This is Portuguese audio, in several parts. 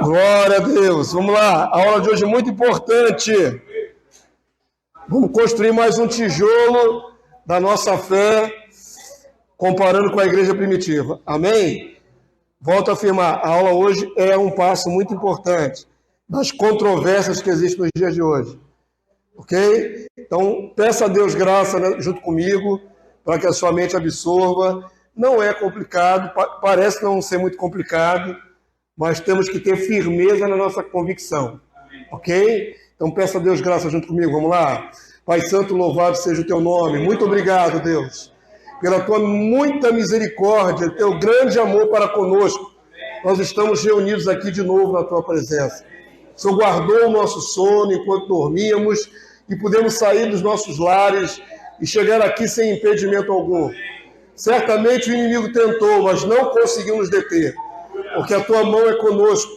Glória a Deus. Vamos lá. A aula de hoje é muito importante. Vamos construir mais um tijolo da nossa fé, comparando com a igreja primitiva. Amém? Volto a afirmar, a aula hoje é um passo muito importante das controvérsias que existem nos dias de hoje. Ok? Então, peça a Deus graça, né, junto comigo, para que a sua mente absorva. Não é complicado, parece não ser muito complicado, mas temos que ter firmeza na nossa convicção. Ok? Então, peça a Deus graça junto comigo. Vamos lá? Pai Santo, louvado seja o teu nome. Muito obrigado, Deus, pela tua muita misericórdia, teu grande amor para conosco. Nós estamos reunidos aqui de novo na tua presença. O Senhor guardou o nosso sono enquanto dormíamos e pudemos sair dos nossos lares e chegar aqui sem impedimento algum. Certamente o inimigo tentou, mas não conseguiu nos deter, porque a tua mão é conosco.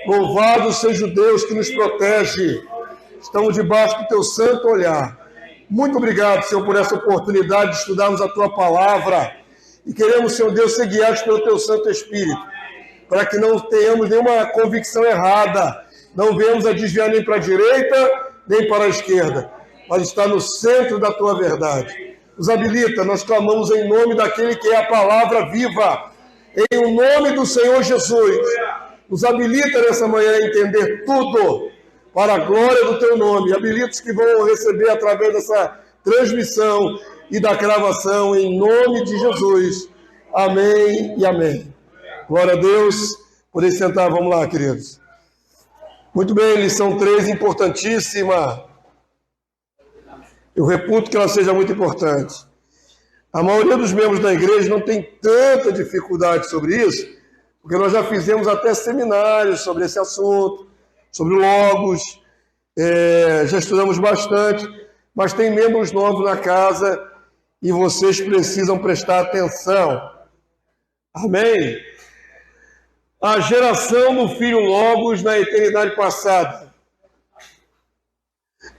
Louvado seja o Deus que nos protege. Estamos debaixo do teu santo olhar. Muito obrigado, Senhor, por essa oportunidade de estudarmos a tua palavra. E queremos, Senhor Deus, ser guiados pelo teu Santo Espírito, para que não tenhamos nenhuma convicção errada, não venhamos a desviar nem para a direita, nem para a esquerda, mas está no centro da tua verdade. Nos habilita, nós clamamos em nome daquele que é a palavra viva, em o nome do Senhor Jesus. Nos habilita nessa manhã a entender tudo para a glória do teu nome. Habilita os que vão receber através dessa transmissão e da gravação, em nome de Jesus. Amém e amém. Glória a Deus. Podem sentar, vamos lá, queridos. Muito bem, lição 3, importantíssima. Eu reputo que ela seja muito importante. A maioria dos membros da igreja não tem tanta dificuldade sobre isso, porque nós já fizemos até seminários sobre esse assunto, sobre o Logos, já estudamos bastante, mas tem membros novos na casa e vocês precisam prestar atenção. Amém? A geração do Filho Logos na eternidade passada.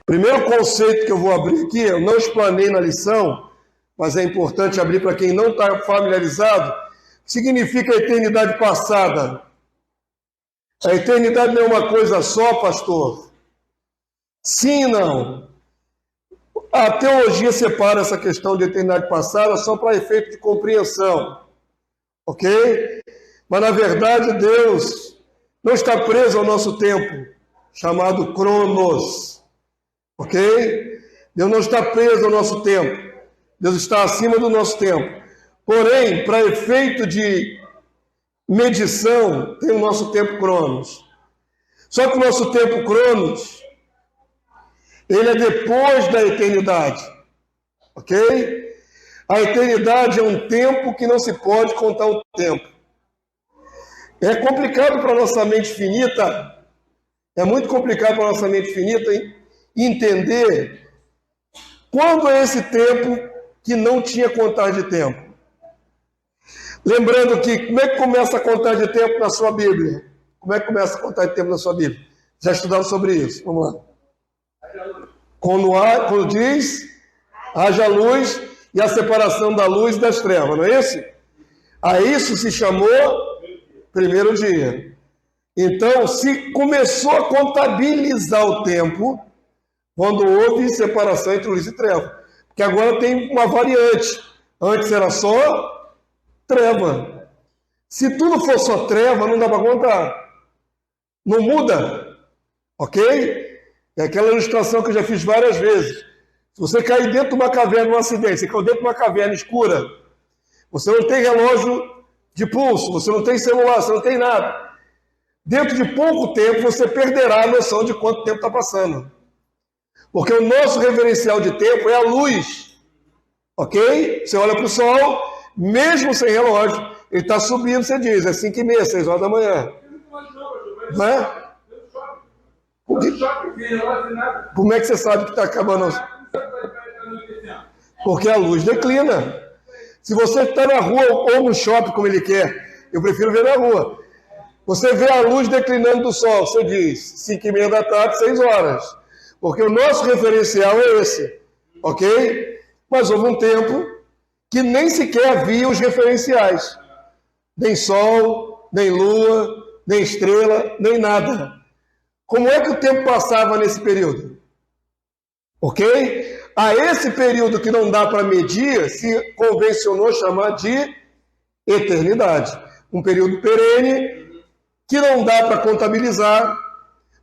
Primeiro conceito que eu vou abrir aqui, eu não explanei na lição, mas é importante abrir para quem não está familiarizado, significa a eternidade passada. A eternidade não é uma coisa só, pastor? Sim e não. A teologia separa essa questão de eternidade passada só para efeito de compreensão. Ok? Mas, na verdade, Deus não está preso ao nosso tempo, chamado Cronos. Ok? Deus não está preso ao nosso tempo. Deus está acima do nosso tempo. Porém, para efeito de medição, tem o nosso tempo Cronos. Só que o nosso tempo Cronos, ele é depois da eternidade. Ok? A eternidade é um tempo que não se pode contar o tempo. É complicado para a nossa mente finita, é muito complicado para a nossa mente finita entender quando é esse tempo que não tinha contagem de tempo. Lembrando que, como é que começa a contagem de tempo na sua Bíblia? Como é que começa a contagem de tempo na sua Bíblia? Já estudaram sobre isso? Vamos lá. Quando diz, haja luz e a separação da luz e das trevas, não é isso? A isso se chamou primeiro dia. Então, se começou a contabilizar o tempo quando houve separação entre luz e treva. Porque agora tem uma variante. Antes era só treva. Se tudo for só treva, não dá para contar. Não muda. Ok? É aquela ilustração que eu já fiz várias vezes. Se você cair dentro de uma caverna, num acidente, você caiu dentro de uma caverna escura, você não tem relógio de pulso, você não tem celular, você não tem nada. Dentro de pouco tempo, você perderá a noção de quanto tempo está passando. Porque o nosso referencial de tempo é a luz. Ok? Você olha para o sol, mesmo sem relógio, ele está subindo, você diz, é 5h30, 6 horas da manhã. Não é? Como é que você sabe que está acabando? Porque a luz declina. Se você está na rua ou no shopping, como ele quer, eu prefiro ver na rua. Você vê a luz declinando do sol, você diz 5h30 da tarde, 6 horas. Porque o nosso referencial é esse. Ok? Mas houve um tempo que nem sequer havia os referenciais. Nem sol, nem lua, nem estrela, nem nada. Como é que o tempo passava nesse período? Ok? A esse período que não dá para medir, se convencionou chamar de eternidade. Um período perene, que não dá para contabilizar.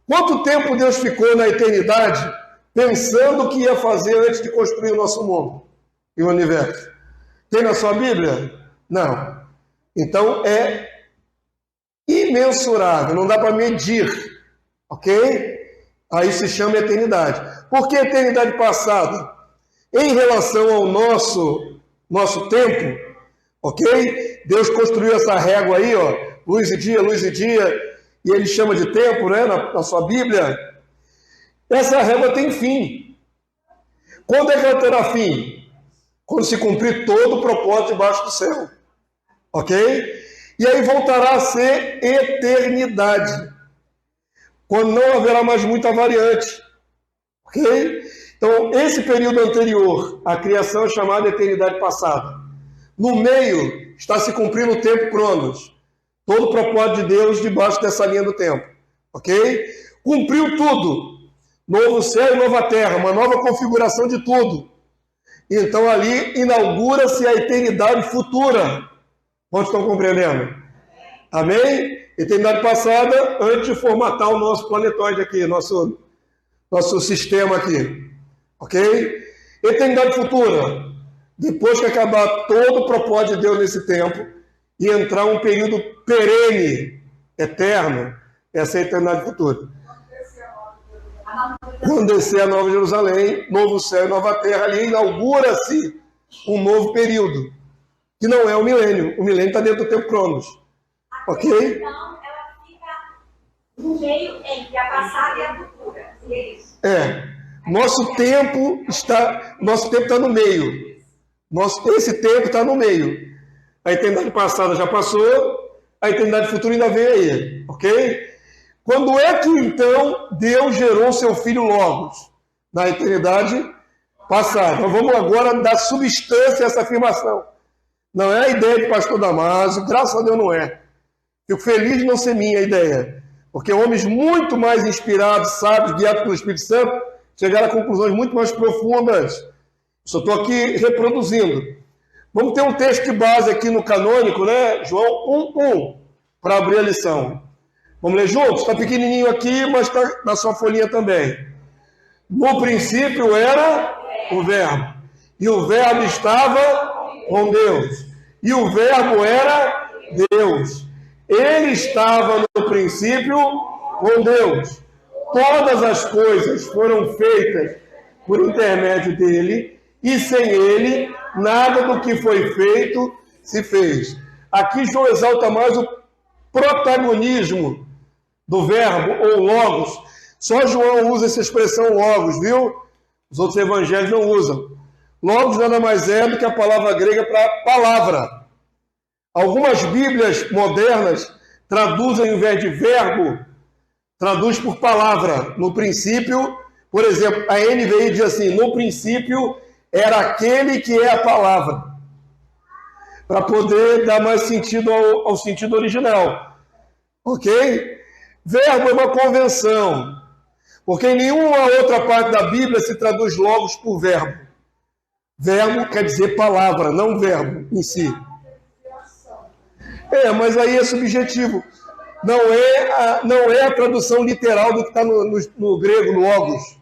Quanto tempo Deus ficou na eternidade pensando o que ia fazer antes de construir o nosso mundo e o universo? Tem na sua Bíblia? Não. Então é imensurável, não dá para medir, ok? Aí se chama eternidade. Por que eternidade passada? Em relação ao nosso tempo, ok? Deus construiu essa régua aí, ó, luz e dia, e ele chama de tempo, né, na sua Bíblia. Essa régua tem fim. Quando é que ela terá fim? Quando se cumprir todo o propósito debaixo do céu. Ok? E aí voltará a ser eternidade. Quando não haverá mais muita variante. Ok? Então, esse período anterior à criação é chamado de eternidade passada. No meio está se cumprindo o tempo Cronos. Todo o propósito de Deus debaixo dessa linha do tempo. Ok? Cumpriu tudo. Novo céu e nova terra, uma nova configuração de tudo. Então ali inaugura-se a eternidade futura. Quantos estão compreendendo? Amém? Eternidade passada, antes de formatar o nosso planetoide aqui, nosso sistema aqui. Ok? Eternidade futura. Depois que acabar todo o propósito de Deus nesse tempo e entrar um período perene, eterno, essa é a eternidade futura. Quando descer a Nova Jerusalém, novo céu e nova terra, ali inaugura-se um novo período, que não é o milênio. O milênio está dentro do tempo Cronos. Ok? Então, ela fica no meio entre a passada e a futura. É isso? Nosso tempo está no meio. Esse tempo está no meio. A eternidade passada já passou, a eternidade futura ainda vem aí. Ok? Quando é que, então, Deus gerou seu filho Logos? Na eternidade passada. Então, vamos agora dar substância a essa afirmação. Não é a ideia de pastor Damásio, graças a Deus não é. Fico feliz de não ser minha a ideia. Porque homens muito mais inspirados, sábios, guiados pelo Espírito Santo, chegaram a conclusões muito mais profundas. Só estou aqui reproduzindo. Vamos ter um texto de base aqui no canônico, né? João 1:1, para abrir a lição. Vamos ler juntos? Está pequenininho aqui, mas está na sua folhinha também. No princípio era o Verbo. E o Verbo estava com Deus. E o Verbo era Deus. Ele estava no princípio com Deus. Todas as coisas foram feitas por intermédio dele. E sem ele, nada do que foi feito se fez. Aqui João exalta mais o protagonismo do verbo ou logos. Só João usa essa expressão logos, viu? Os outros evangelhos não usam. Logos nada mais é do que a palavra grega para palavra. Algumas bíblias modernas traduzem, ao invés de verbo, traduz por palavra. No princípio, por exemplo, a NVI diz assim, no princípio era aquele que é a palavra. Para poder dar mais sentido ao sentido original. Ok? Verbo é uma convenção, porque em nenhuma outra parte da Bíblia se traduz logos por verbo. Verbo quer dizer palavra, não verbo em si. Mas aí é subjetivo. Não é a tradução literal do que está no grego, logos.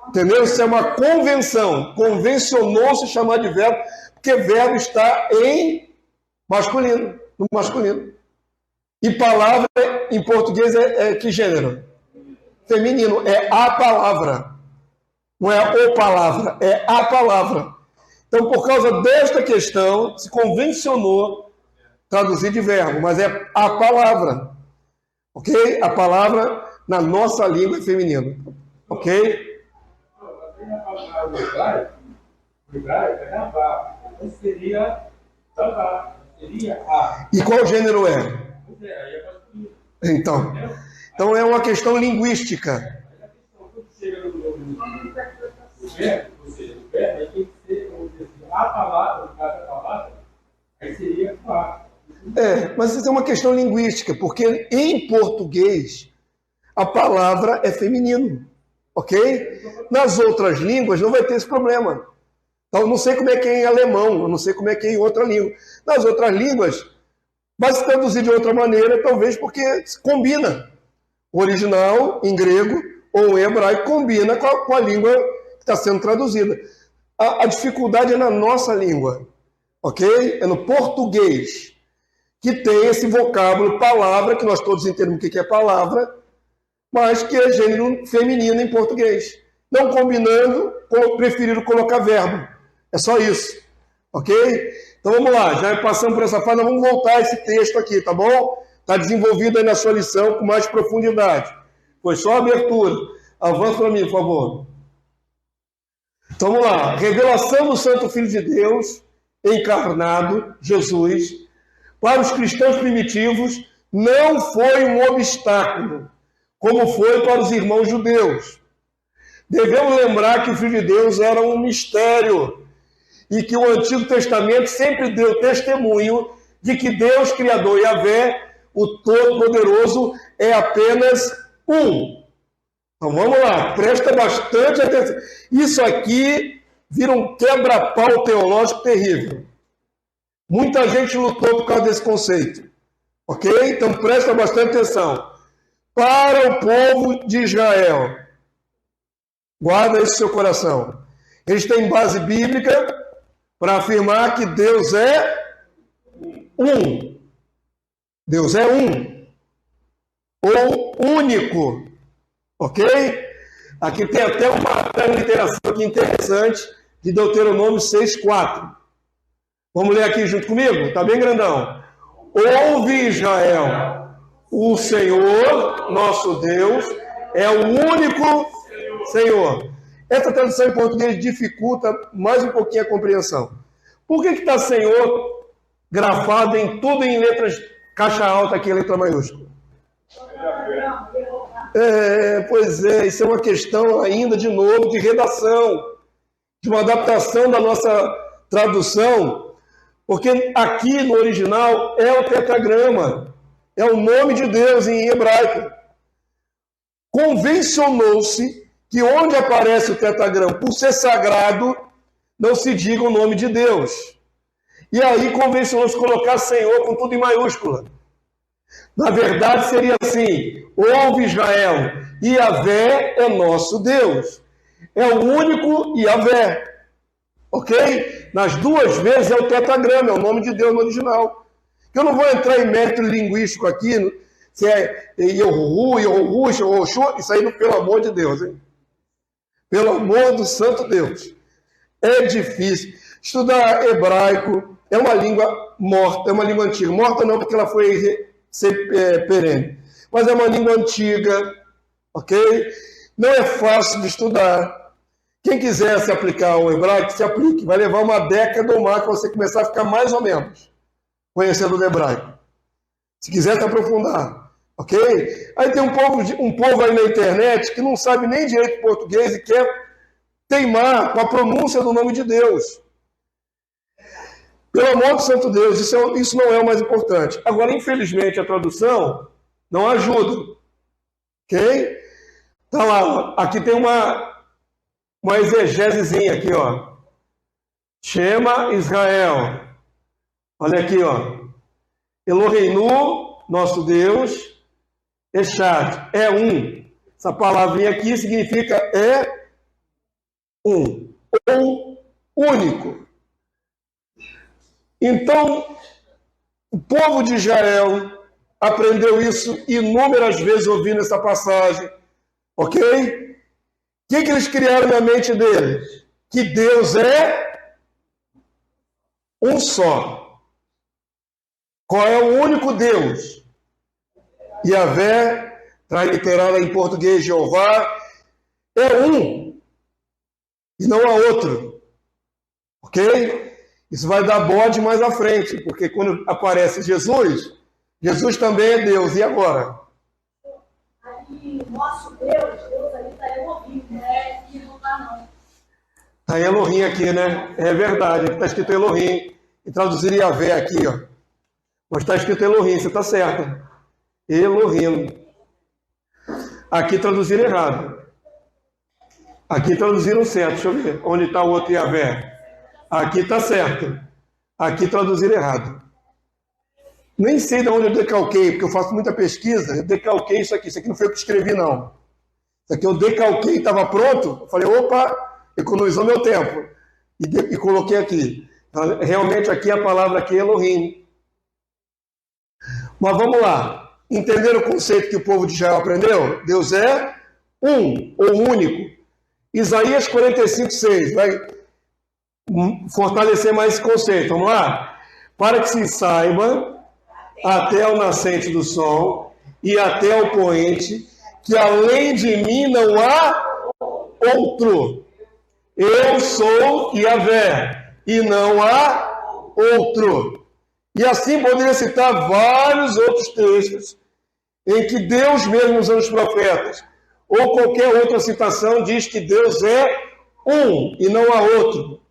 Entendeu? Isso é uma convenção. Convencionou-se chamar de verbo, porque verbo está em masculino, no masculino. E palavra, em português, é que gênero? Feminino. É a palavra. Não é o palavra, é a palavra. Então, por causa desta questão, se convencionou traduzir de verbo, mas é a palavra. Ok? A palavra, na nossa língua, é feminino. Ok? O hebraico é Navá. Então seria Navá. Seria a. E qual gênero é? Então é uma questão linguística. Ou seja, o verbo aí tem que ser a palavra, no caso da palavra, aí seria a. Mas isso é uma questão linguística, porque em português a palavra é feminino, ok? Nas outras línguas não vai ter esse problema. Então, eu não sei como é que é em alemão, eu não sei como é que é em outra língua. Nas outras línguas, vai se traduzir de outra maneira, talvez porque combina. O original, em grego ou em hebraico, combina com a língua que está sendo traduzida. A dificuldade é na nossa língua, ok? É no português, que tem esse vocábulo palavra, que nós todos entendemos o que é palavra, mas que é gênero feminino em português. Não combinando, preferiram colocar verbo. É só isso, ok? Então vamos lá, já passamos por essa fase, nós vamos voltar a esse texto aqui, tá bom? Está desenvolvido aí na sua lição com mais profundidade. Foi só a abertura. Avança para mim, por favor. Então vamos lá. Revelação do Santo Filho de Deus, encarnado, Jesus, para os cristãos primitivos, não foi um obstáculo, como foi para os irmãos judeus. Devemos lembrar que o Filho de Deus era um mistério e que o Antigo Testamento sempre deu testemunho de que Deus, Criador Yahvé, o Todo-Poderoso, é apenas um. Então vamos lá, presta bastante atenção. Isso aqui vira um quebra-pau teológico terrível. Muita gente lutou por causa desse conceito. Ok? Então presta bastante atenção. Para o povo de Israel, guarda isso no seu coração. Eles têm base bíblica para afirmar que Deus é um. Deus é um. Ou único. Ok? Aqui tem até uma literação aqui interessante de Deuteronômio 6,4. Vamos ler aqui junto comigo? Está bem grandão. Ouve, Israel, o Senhor, nosso Deus, é o único Senhor. Essa tradução em português dificulta mais um pouquinho a compreensão. Por que está Senhor grafado em tudo em letras caixa alta aqui, letra maiúscula? Pois é, isso é uma questão ainda, de novo, de redação, de uma adaptação da nossa tradução, porque aqui no original é o tetragrama, é o nome de Deus em hebraico. Convencionou-se que onde aparece o tetragrama, por ser sagrado, não se diga o nome de Deus. E aí convencionou-se colocar Senhor com tudo em maiúscula. Na verdade seria assim: ouve, Israel, Yahvé é nosso Deus. É o único Yahvé. Ok? Nas duas vezes é o tetragrama, é o nome de Deus no original. Eu não vou entrar em mérito linguístico aqui, se é Yehoru, Yehoru, Yehoshua, isso aí, pelo amor de Deus, hein? Pelo amor do santo Deus. É difícil. Estudar hebraico é uma língua morta, é uma língua antiga. Morta não, porque ela foi perene. Mas é uma língua antiga, ok? Não é fácil de estudar. Quem quiser se aplicar ao hebraico, se aplique. Vai levar uma década ou mais para você começar a ficar mais ou menos conhecendo o hebraico. Se quiser se aprofundar, ok? Aí tem um povo aí na internet que não sabe nem direito português e quer teimar com a pronúncia do nome de Deus. Pelo amor do santo Deus, isso não é o mais importante. Agora, infelizmente, a tradução não ajuda. Ok? Tá lá, aqui tem uma exegesezinha aqui, ó. Shema Israel. Olha aqui, ó. Eloheinu, nosso Deus, Echad, é um. Essa palavrinha aqui significa é um, ou único. Então, o povo de Israel aprendeu isso inúmeras vezes ouvindo essa passagem, ok? O que eles criaram na mente deles? Que Deus é um só. Qual é o único Deus? Yahvé, literal em português, Jeová, é um e não há outro, ok? Isso vai dar bode mais à frente, porque quando aparece Jesus, Jesus também é Deus. E agora? Aí, nosso Deus ali está Elohim, né? E não está não. Está Elohim aqui, né? É verdade, está escrito Elohim. E traduziria Yahvé aqui, ó. Mas está escrito Elohim, você está certo. Elohim. Aqui traduziram errado. Aqui traduziram certo. Deixa eu ver. Onde está o outro Yahvé? Aqui está certo. Aqui traduziram errado. Nem sei de onde eu decalquei, porque eu faço muita pesquisa. Eu decalquei isso aqui. Isso aqui não foi eu que escrevi, não. Isso aqui eu decalquei, estava pronto. Eu falei, opa, economizou meu tempo. E coloquei aqui. Realmente aqui a palavra aqui é Elohim. Mas vamos lá. Entenderam o conceito que o povo de Israel aprendeu? Deus é um, ou único. Isaías 45:6 vai fortalecer mais esse conceito. Vamos lá? Para que se saiba, até o nascente do sol e até o poente, que além de mim não há outro. Eu sou Yahvé, e não há outro. E assim poderia citar vários outros textos em que Deus mesmo, usando os profetas, ou qualquer outra citação, diz que Deus é um e não há outro.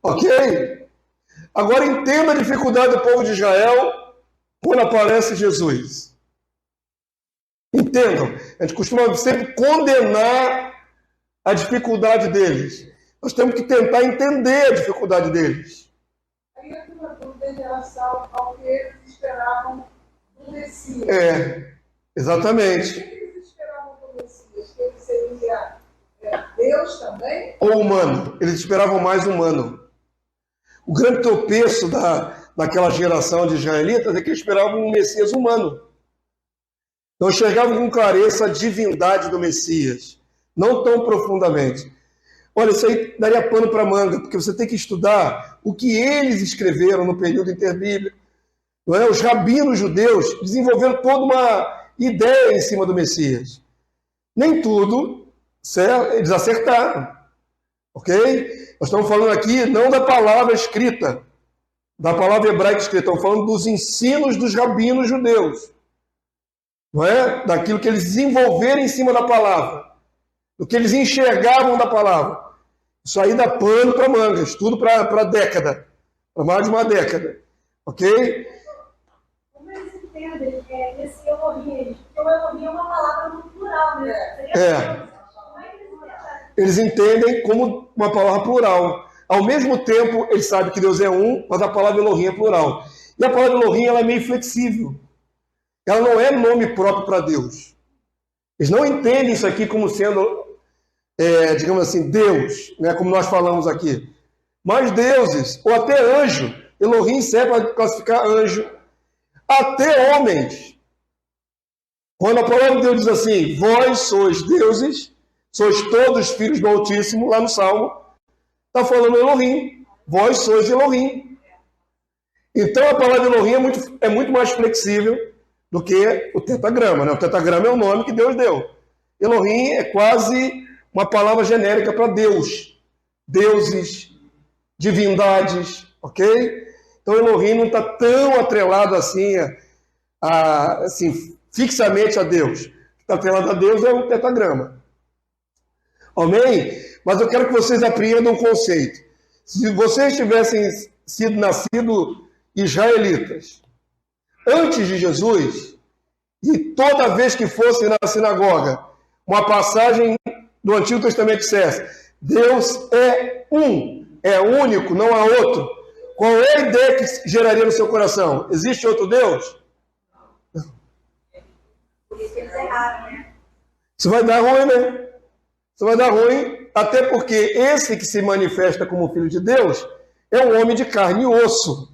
Ok? Agora entenda a dificuldade do povo de Israel quando aparece Jesus. Entendam, a gente costuma sempre condenar a dificuldade deles. Nós temos que tentar entender a dificuldade deles. Aí eu tenho uma dúvida em relação ao que eles esperavam do Messias. Exatamente. O que eles esperavam do Messias? Que ele seria Deus também? Ou humano. Eles esperavam mais humano. O grande tropeço daquela geração de israelitas é que eles esperavam um Messias humano. Então enxergavam com clareza a divindade do Messias. Não tão profundamente. Olha, isso aí daria pano para manga, porque você tem que estudar o que eles escreveram no período interbíblico. Não é? Os rabinos judeus desenvolveram toda uma ideia em cima do Messias. Nem tudo, certo? Eles acertaram. Ok? Nós estamos falando aqui não da palavra escrita, da palavra hebraica escrita, estamos falando dos ensinos dos rabinos judeus. Não é? Daquilo que eles desenvolveram em cima da palavra. Do que eles enxergavam da palavra. Isso aí dá pano para manga, estudo para década, para mais de uma década. Ok? Como eles entendem esse Elohim? Porque o Elohim é uma palavra no plural, né? Como é que eles entendem? Eles entendem como uma palavra plural. Ao mesmo tempo, eles sabem que Deus é um, mas a palavra Elohim é plural. E a palavra Elohim ela é meio flexível. Ela não é nome próprio para Deus. Eles não entendem isso aqui como sendo, digamos assim, Deus, né, como nós falamos aqui. Mas deuses, ou até anjo. Elohim serve para classificar anjo. Até homens. Quando a palavra de Deus diz assim, vós sois deuses, sois todos filhos do Altíssimo, lá no Salmo, está falando Elohim. Vós sois Elohim. Então a palavra Elohim é muito mais flexível do que o tetagrama. Né? O tetagrama é o nome que Deus deu. Elohim é quase uma palavra genérica para Deus. Deuses, divindades, ok? Então Elohim não está tão atrelado assim, assim, fixamente a Deus. O que está atrelado a Deus é o tetagrama. Amém? Mas eu quero que vocês apreendam um conceito. Se vocês tivessem sido nascidos israelitas antes de Jesus, e toda vez que fossem na sinagoga, uma passagem do Antigo Testamento dissesse, Deus é um, é único, não há outro. Qual é a ideia que geraria no seu coração? Existe outro Deus? Por isso que eles erraram, né? Isso vai dar ruim, né? Isso vai dar ruim, até porque esse que se manifesta como Filho de Deus é um homem de carne e osso.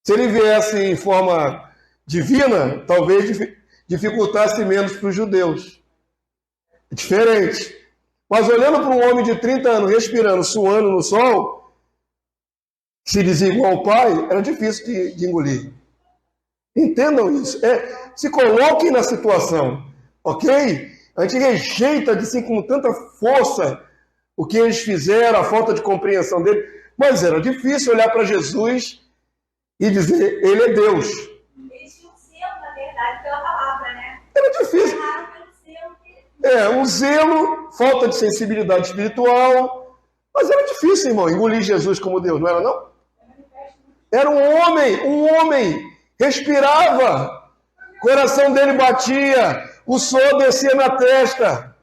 Se ele viesse em forma divina, talvez dificultasse menos para os judeus. É diferente. Mas olhando para um homem de 30 anos, respirando, suando no sol, que se dizia igual ao pai, era difícil de engolir. Entendam isso. Se coloquem na situação, ok? A gente rejeita assim, com tanta força o que eles fizeram, a falta de compreensão dele, mas era difícil olhar para Jesus e dizer, ele é Deus. Eles tinham selo, na verdade, pela palavra, né? Era difícil. Erraram pelo selo que... Um zelo, falta de sensibilidade espiritual, mas era difícil, irmão, engolir Jesus como Deus, não era não? Era um homem, respirava, o coração dele batia, o suor descia na testa.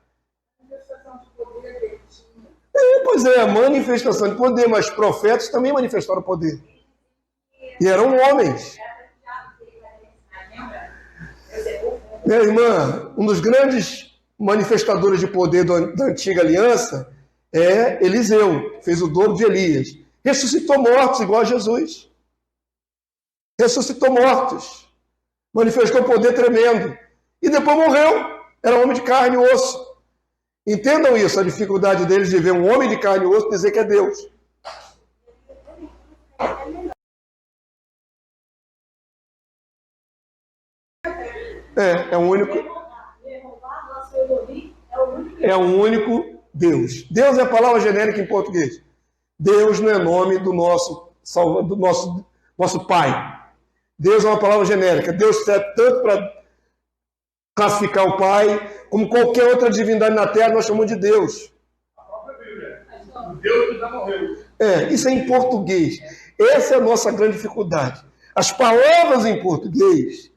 Pois é, manifestação de poder, mas profetas também manifestaram poder. E eram homens. Minha irmã, um dos grandes manifestadores de poder da antiga aliança é Eliseu, fez o dobro de Elias. Ressuscitou mortos igual a Jesus. Ressuscitou mortos. Manifestou poder tremendo. E depois morreu. Era homem de carne e osso. Entendam isso, a dificuldade deles de ver um homem de carne e osso dizer que é Deus. É o único. É o único Deus. Deus é a palavra genérica em português. Deus não é nome do nosso Pai. Deus é uma palavra genérica. Deus serve tanto para classificar o Pai, como qualquer outra divindade na Terra, nós chamamos de Deus. A própria Bíblia. Deus que já morreu. Isso é em português. Essa é a nossa grande dificuldade. As palavras em português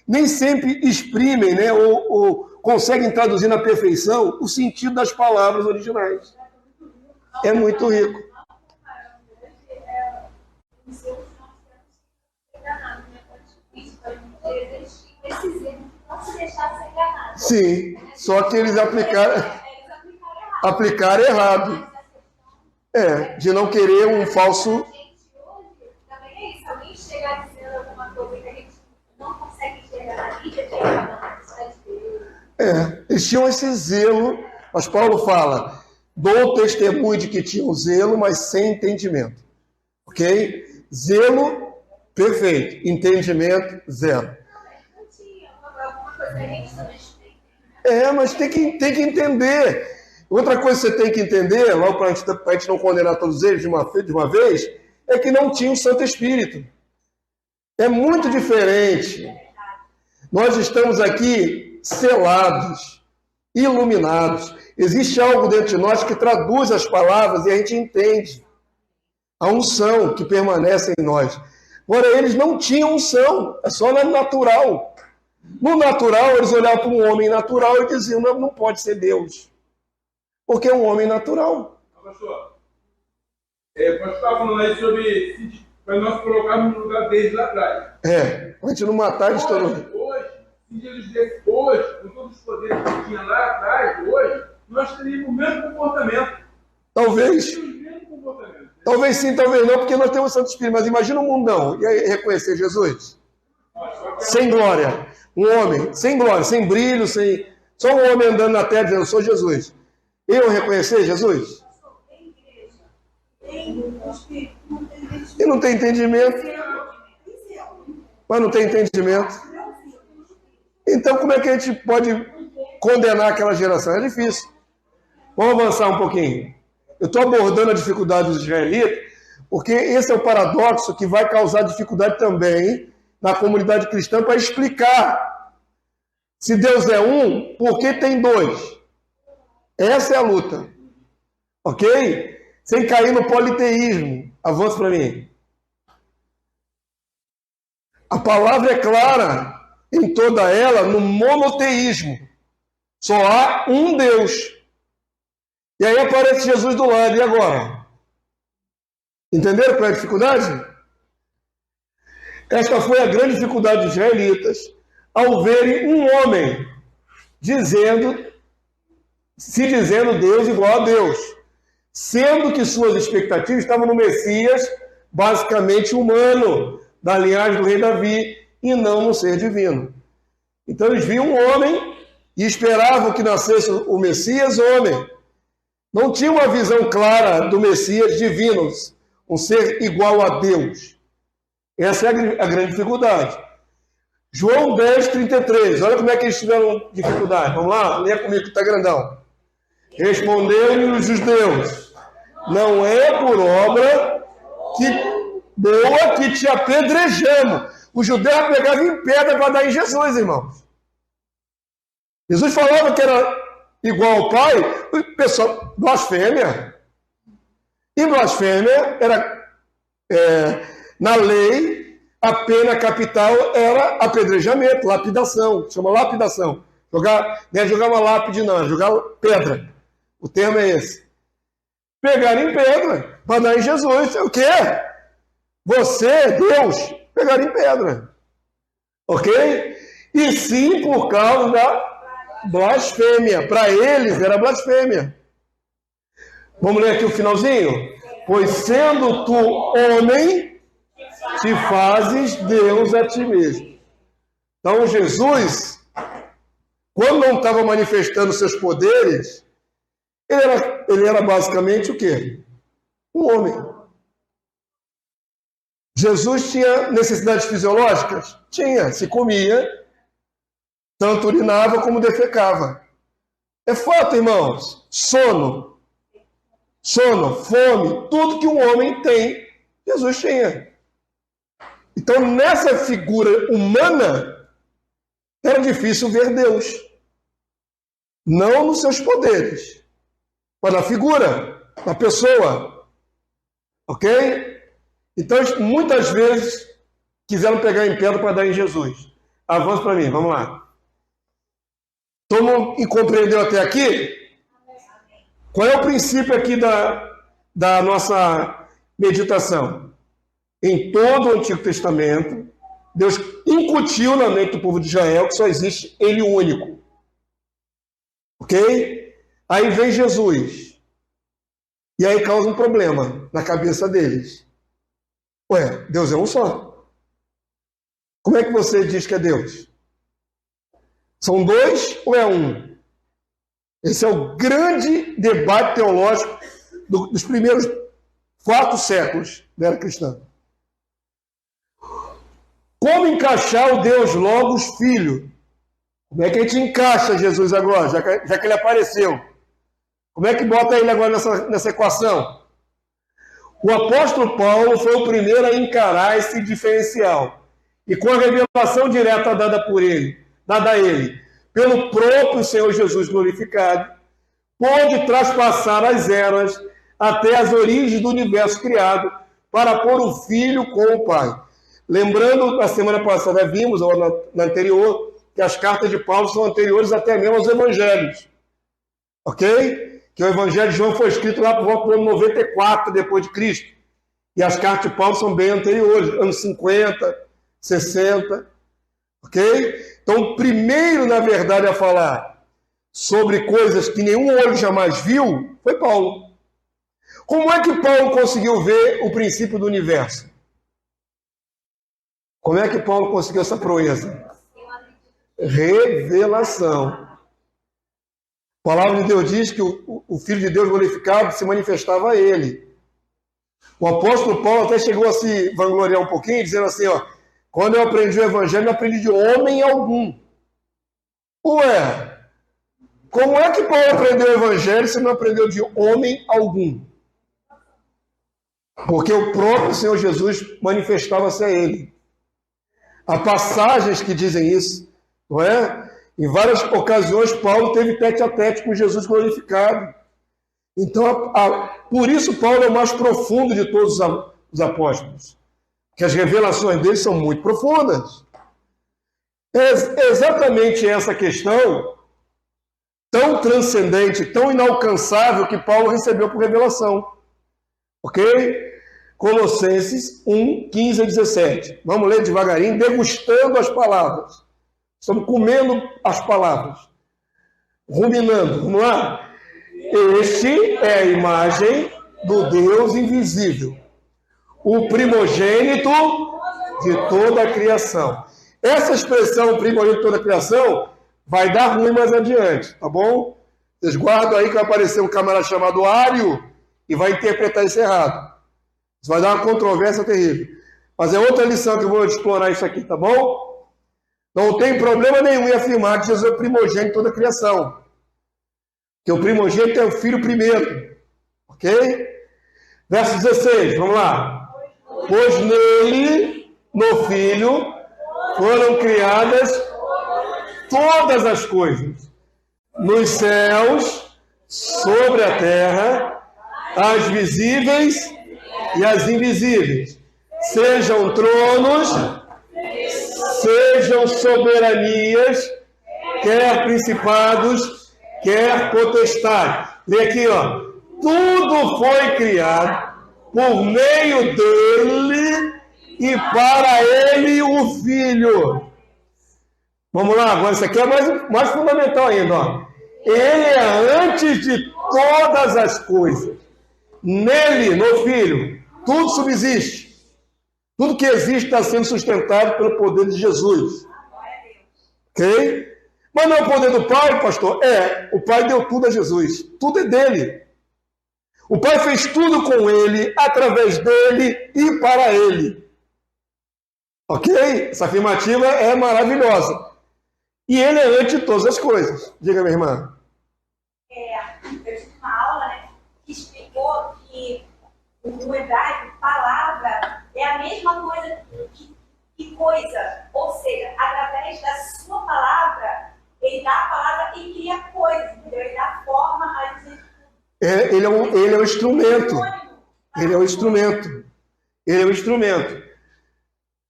nem sempre exprimem, né, ou conseguem traduzir na perfeição o sentido das palavras originais. É muito rico. Sim, só que eles aplicaram errado. De não querer um falso. Também é isso. Alguém chegar dizendo alguma coisa que a gente não consegue enxergar na mídia, eles tinham esse zelo, mas Paulo fala, dou testemunho de que tinham zelo, mas sem entendimento. Ok? Zelo, perfeito. Entendimento, zero. Mas tem que entender. Outra coisa que você tem que entender, logo para a gente não condenar todos eles de uma vez, é que não tinha o Santo Espírito. É muito diferente. Nós estamos aqui selados, iluminados. Existe algo dentro de nós que traduz as palavras e a gente entende. A unção que permanece em nós. Agora, eles não tinham unção, é só no natural. No natural, eles olhavam para um homem natural e diziam, não pode ser Deus. Porque é um homem natural. Pastor, pode estar falando aí sobre para nós colocarmos no lugar deles lá atrás. A gente não matar, eles estão... Hoje, com todos os poderes que tinha lá atrás, hoje, nós teríamos o mesmo comportamento. Talvez. Talvez sim, talvez não, porque nós temos o Santo Espírito. Mas imagina o mundão. E aí reconhecer Jesus? Sem glória. Um homem, sem glória, sem brilho, só um homem andando na terra dizendo, eu sou Jesus. Eu reconhecer Jesus? E não tem entendimento. Mas não tem entendimento. Então como é que a gente pode condenar aquela geração? É difícil. Vamos avançar um pouquinho. Eu estou abordando a dificuldade dos israelitas, porque esse é o paradoxo que vai causar dificuldade também na comunidade cristã para explicar se Deus é um, por que tem dois? Essa é a luta. Ok? Sem cair no politeísmo. Avança para mim. A palavra é clara em toda ela no monoteísmo. Só há um Deus. E aí aparece Jesus do lado. E agora? Entenderam qual é a dificuldade? Esta foi a grande dificuldade dos israelitas ao verem um homem se dizendo Deus igual a Deus, sendo que suas expectativas estavam no Messias, basicamente humano, da linhagem do rei Davi, e não no ser divino. Então eles viam um homem e esperavam que nascesse o Messias homem. Não tinha uma visão clara do Messias divino, um ser igual a Deus. Essa é a grande dificuldade. João 10, 33. Olha como é que eles tiveram dificuldade. Vamos lá? Leia comigo que está grandão. Respondeu-lhe os judeus, não é por obra boa que te apedrejamos. O judeu pegava em pedra para dar em Jesus, irmãos. Jesus falava que era igual ao Pai, o pessoal, blasfêmia. E blasfêmia era Na lei, a pena capital era apedrejamento, lapidação, chama lapidação. Não é jogar uma lápide, não, é jogar pedra. O termo é esse. Pegaram em pedra, para dar em Jesus. O quê? Você, Deus, pegaram em pedra. Ok? E sim por causa da blasfêmia. Para eles era blasfêmia. Vamos ler aqui o finalzinho? Pois sendo tu homem, te fazes Deus a ti mesmo. Então Jesus, quando não estava manifestando seus poderes, ele era basicamente o quê? Um homem. Jesus tinha necessidades fisiológicas? Tinha, se comia, tanto urinava como defecava. É fato, irmãos. Sono, fome, tudo que um homem tem, Jesus tinha. Então, nessa figura humana, era difícil ver Deus. Não nos seus poderes, mas na figura, na pessoa. Ok? Então, muitas vezes, quiseram pegar em pedra para dar em Jesus. Avança para mim, vamos lá. Todo mundo compreendeu até aqui? Qual é o princípio aqui da nossa meditação? Em todo o Antigo Testamento, Deus incutiu na mente do povo de Israel que só existe Ele único. Ok? Aí vem Jesus. E aí causa um problema na cabeça deles. Ué, Deus é um só. Como é que você diz que é Deus? São dois ou é um? Esse é o grande debate teológico dos primeiros 4 séculos da era cristã. Como encaixar o Deus Logos Filho? Como é que a gente encaixa Jesus agora, já que ele apareceu? Como é que bota ele agora nessa equação? O apóstolo Paulo foi o primeiro a encarar esse diferencial. E com a revelação direta dada a ele, pelo próprio Senhor Jesus glorificado, pôde traspassar as eras até as origens do universo criado para pôr o Filho com o Pai. Lembrando, na semana passada vimos, ou na anterior, que as cartas de Paulo são anteriores até mesmo aos evangelhos. Ok? Que o evangelho de João foi escrito lá por volta do ano 94 depois de Cristo. E as cartas de Paulo são bem anteriores, anos 50, 60. Ok? Então, o primeiro, na verdade, a falar sobre coisas que nenhum olho jamais viu, foi Paulo. Como é que Paulo conseguiu ver o princípio do universo? Como é que Paulo conseguiu essa proeza? Revelação. A palavra de Deus diz que o Filho de Deus glorificado se manifestava a ele. O apóstolo Paulo até chegou a se vangloriar um pouquinho, dizendo assim, ó, quando eu aprendi o evangelho, não aprendi de homem algum. Ué, como é que Paulo aprendeu o evangelho se não aprendeu de homem algum? Porque o próprio Senhor Jesus manifestava-se a ele. Há passagens que dizem isso, não é? Em várias ocasiões, Paulo teve tete a tete com Jesus glorificado. Então, por isso Paulo é o mais profundo de todos os apóstolos. Porque as revelações dele são muito profundas. É exatamente essa questão tão transcendente, tão inalcançável que Paulo recebeu por revelação. Ok? Colossenses 1, 15 a 17. Vamos ler devagarinho, degustando as palavras. Estamos comendo as palavras. Ruminando. Vamos lá? Este é a imagem do Deus invisível, o primogênito de toda a criação. Essa expressão, primogênito de toda a criação, vai dar ruim mais adiante, tá bom? Vocês guardam aí que vai aparecer um camarada chamado Ário e vai interpretar isso errado. Isso vai dar uma controvérsia terrível. Mas é outra lição que eu vou explorar isso aqui, tá bom? Não tem problema nenhum em afirmar que Jesus é o primogênito de toda a criação. Que o primogênito é o filho primeiro. Ok? Verso 16, vamos lá. Pois nele, no Filho, foram criadas todas as coisas, nos céus, sobre a terra, as visíveis e as invisíveis, sejam tronos, sejam soberanias, quer principados, quer potestade. Lê aqui, ó. Tudo foi criado por meio dele e para ele o Filho. Vamos lá, agora isso aqui é mais fundamental ainda, ó. Ele é antes de todas as coisas. Nele, no Filho, tudo subsiste. Tudo que existe está sendo sustentado pelo poder de Jesus. Ok? Mas não é o poder do Pai, pastor? É, o Pai deu tudo a Jesus. Tudo é dele. O Pai fez tudo com ele, através dele e para ele. Ok? Essa afirmativa é maravilhosa. E ele é antes de todas as coisas. Diga, minha irmã. Eu tive uma aula, né, que explicou que no hebraico, palavra é a mesma coisa que coisa. Ou seja, através da sua palavra, ele dá a palavra e cria coisas, entendeu? Ele dá forma a dizer. Ele é um instrumento. Ele é um instrumento. Ele é um instrumento.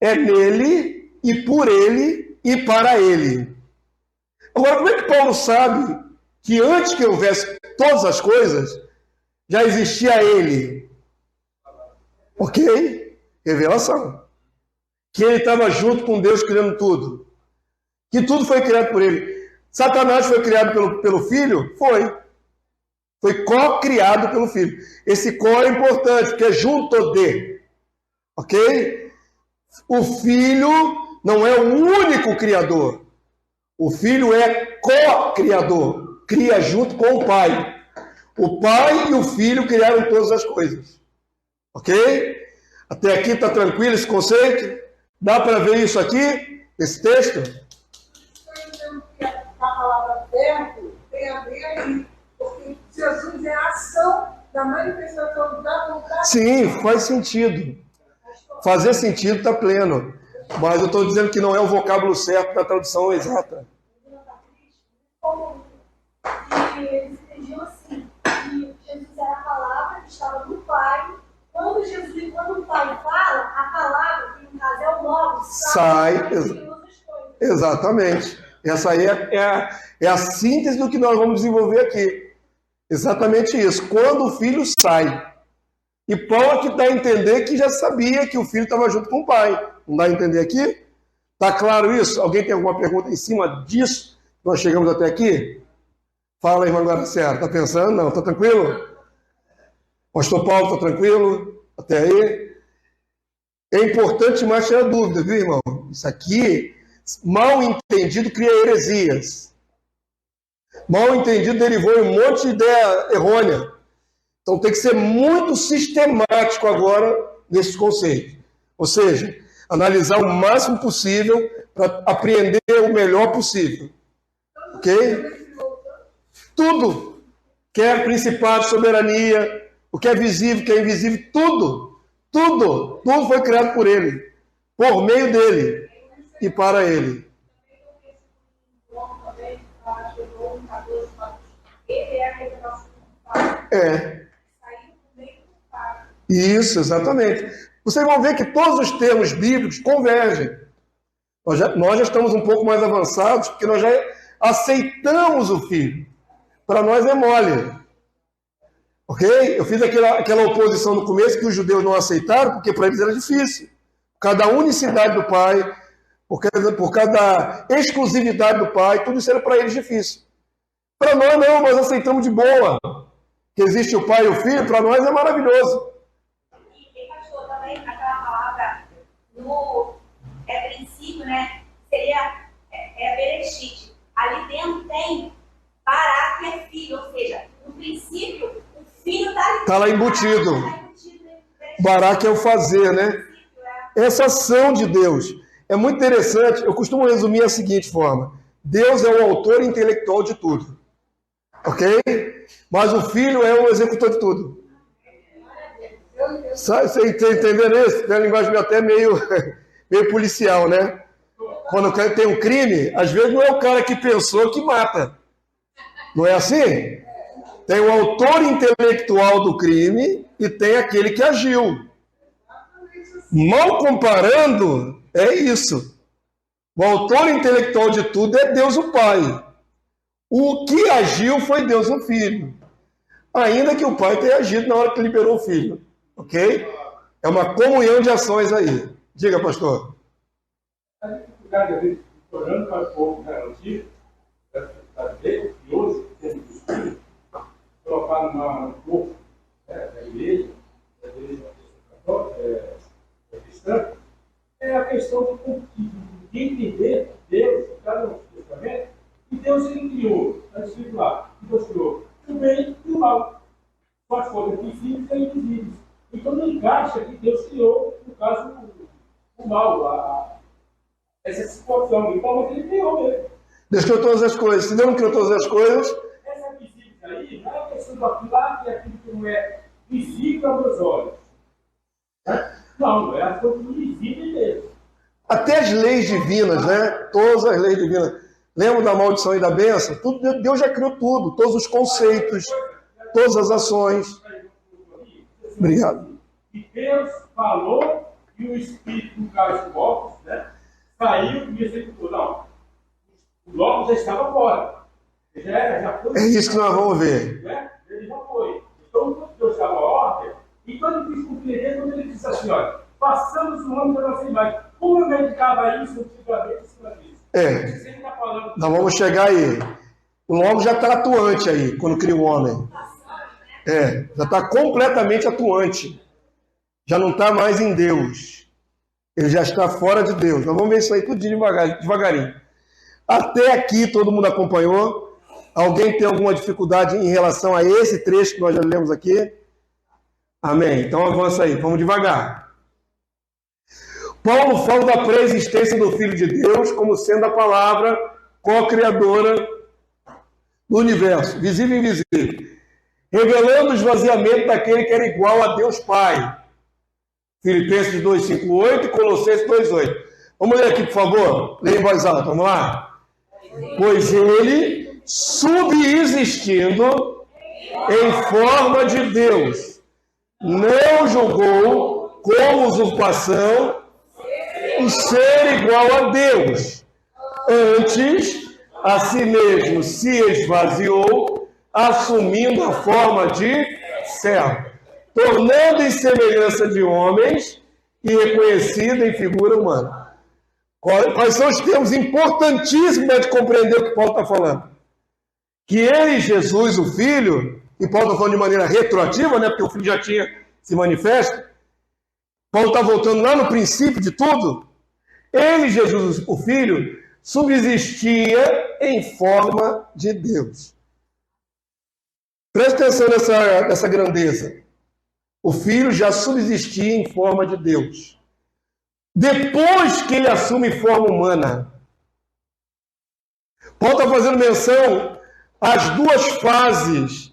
É nele e por ele e para ele. Agora, como é que Paulo sabe que antes que houvesse todas as coisas, já existia ele? Ok? Revelação. Que ele estava junto com Deus criando tudo. Que tudo foi criado por ele. Satanás foi criado pelo Filho? Foi. Foi co-criado pelo Filho. Esse co é importante, porque é junto de. Ok? O Filho não é o único criador. O Filho é co-criador. Cria junto com o Pai. O Pai e o Filho criaram todas as coisas. Ok? Até aqui está tranquilo esse conceito? Dá para ver isso aqui, nesse texto? Estou dizendo que a palavra verbo tem a ver aí, porque Jesus é a ação da manifestação da vontade. Sim, faz sentido. Fazer sentido está pleno. Mas eu estou dizendo que não é o vocábulo certo da tradução exata. Como que eles entendiam assim, que Jesus era a palavra que estava no Pai. Quando o Pai fala, a palavra, que no caso é o Logos, Sai. de todas as coisas. Exatamente. Essa aí é a síntese do que nós vamos desenvolver aqui. Exatamente isso. Quando o Filho sai. E Paulo aqui dá a entender que já sabia que o Filho estava junto com o Pai. Não dá a entender aqui? Está claro isso? Alguém tem alguma pergunta em cima disso? Nós chegamos até aqui? Fala, irmã Guaraciara. Está pensando? Não. Está tranquilo? Pastor Paulo, está tranquilo? Até aí? É importante mais tirar dúvida, viu, irmão? Isso aqui, mal entendido, cria heresias. Mal entendido derivou em um monte de ideia errônea. Então tem que ser muito sistemático agora nesses conceitos. Ou seja, analisar o máximo possível para apreender o melhor possível. Ok? Tudo. Quer principado, soberania, o que é visível, o que é invisível, tudo. Tudo foi criado por ele, por meio dele e para ele. Isso, exatamente. Vocês vão ver que todos os termos bíblicos convergem. Nós já estamos um pouco mais avançados, porque nós já aceitamos o Filho. Para nós é mole. Ok? Eu fiz aquela oposição no começo que os judeus não aceitaram, porque para eles era difícil. Por causa da unicidade do Pai, por causa da exclusividade do Pai, tudo isso era para eles difícil. Para nós não, nós aceitamos de boa. Que existe o Pai e o Filho, para nós é maravilhoso. E pastor, também aquela palavra no princípio, né? Seria Bereshit. Ali dentro tem Bará, que é filho, ou seja, no princípio, o filho está lá embutido. Bará que é o fazer, né? Essa ação de Deus é muito interessante. Eu costumo resumir da seguinte forma: Deus é o autor intelectual de tudo. Ok? Mas o Filho é o executor de tudo. Você entendendo isso? Tem uma linguagem até meio policial, né? Quando tem um crime, às vezes não é o cara que pensou que mata. Não é assim? Tem o autor intelectual do crime e tem aquele que agiu. Mal comparando, é isso. O autor intelectual de tudo é Deus o Pai. O que agiu foi Deus o Filho. Ainda que o Pai tenha agido na hora que liberou o Filho. Ok? É uma comunhão de ações aí. Diga, pastor. A dificuldade, às vezes, olhando para o povo garantido, para Deus, e hoje, temos os filhos, colocar no corpo da igreja católica, cristã, é a questão de entender Deus, cada um dos testamentos, que Deus ele criou, está escrito lá, que Deus criou o bem e o mal. Só as coisas visíveis e invisíveis. Então não encaixa que Deus criou, no caso, o mal, essa situação. Então, mas ele criou mesmo. Deus criou todas as coisas. Se Deus não criou todas as coisas... Essa visível aí não é questão do aquilo lá, que é aquilo que não é visível aos meus olhos. Não, é a coisa invisível mesmo. Até as leis divinas, né? Todas as leis divinas. Lembra da maldição e da bênção? Tudo, Deus já criou tudo. Todos os conceitos, todas as ações. Obrigado. E Deus falou e o Espírito do caso de Logos, né? Saiu e executou. Não. O Logos já estava fora. Já foi. É isso que nós vamos ver. Né? Ele já foi. Então, quando Deus dava a ordem, e quando ele quis cumprir, quando ele disse assim, olha, passamos o homem da nossa imagem. Como eu medicava isso antigamente em cima disso? Você está falando. Nós vamos chegar aí. O Logos já está atuante aí, quando cria o homem. Já está completamente atuante. Já não está mais em Deus. Ele já está fora de Deus. Nós vamos ver isso aí tudo devagarinho. Até aqui todo mundo acompanhou. Alguém tem alguma dificuldade em relação a esse trecho que nós já lemos aqui? Amém. Então avança aí, vamos devagar. Paulo fala da pré-existência do Filho de Deus como sendo a palavra co-criadora do universo, visível e invisível, revelando o esvaziamento daquele que era igual a Deus Pai. Filipenses 2:5-8 e Colossenses 2:8. Vamos ler aqui, por favor. Leia em voz alta, vamos lá. Pois ele, subsistindo em forma de Deus, não julgou como usurpação o ser igual a Deus. Antes, a si mesmo se esvaziou, assumindo a forma de servo, tornando em semelhança de homens e reconhecido em figura humana. Quais são os termos importantíssimos de compreender o que Paulo está falando? Que ele, Jesus, o Filho, e Paulo está falando de maneira retroativa, né, porque o Filho já tinha se manifesto. Paulo está voltando lá no princípio de tudo. Ele, Jesus, o Filho, subsistia em forma de Deus. Presta atenção nessa grandeza. O Filho já subsistia em forma de Deus. Depois que ele assume forma humana, Paulo está fazendo menção às duas fases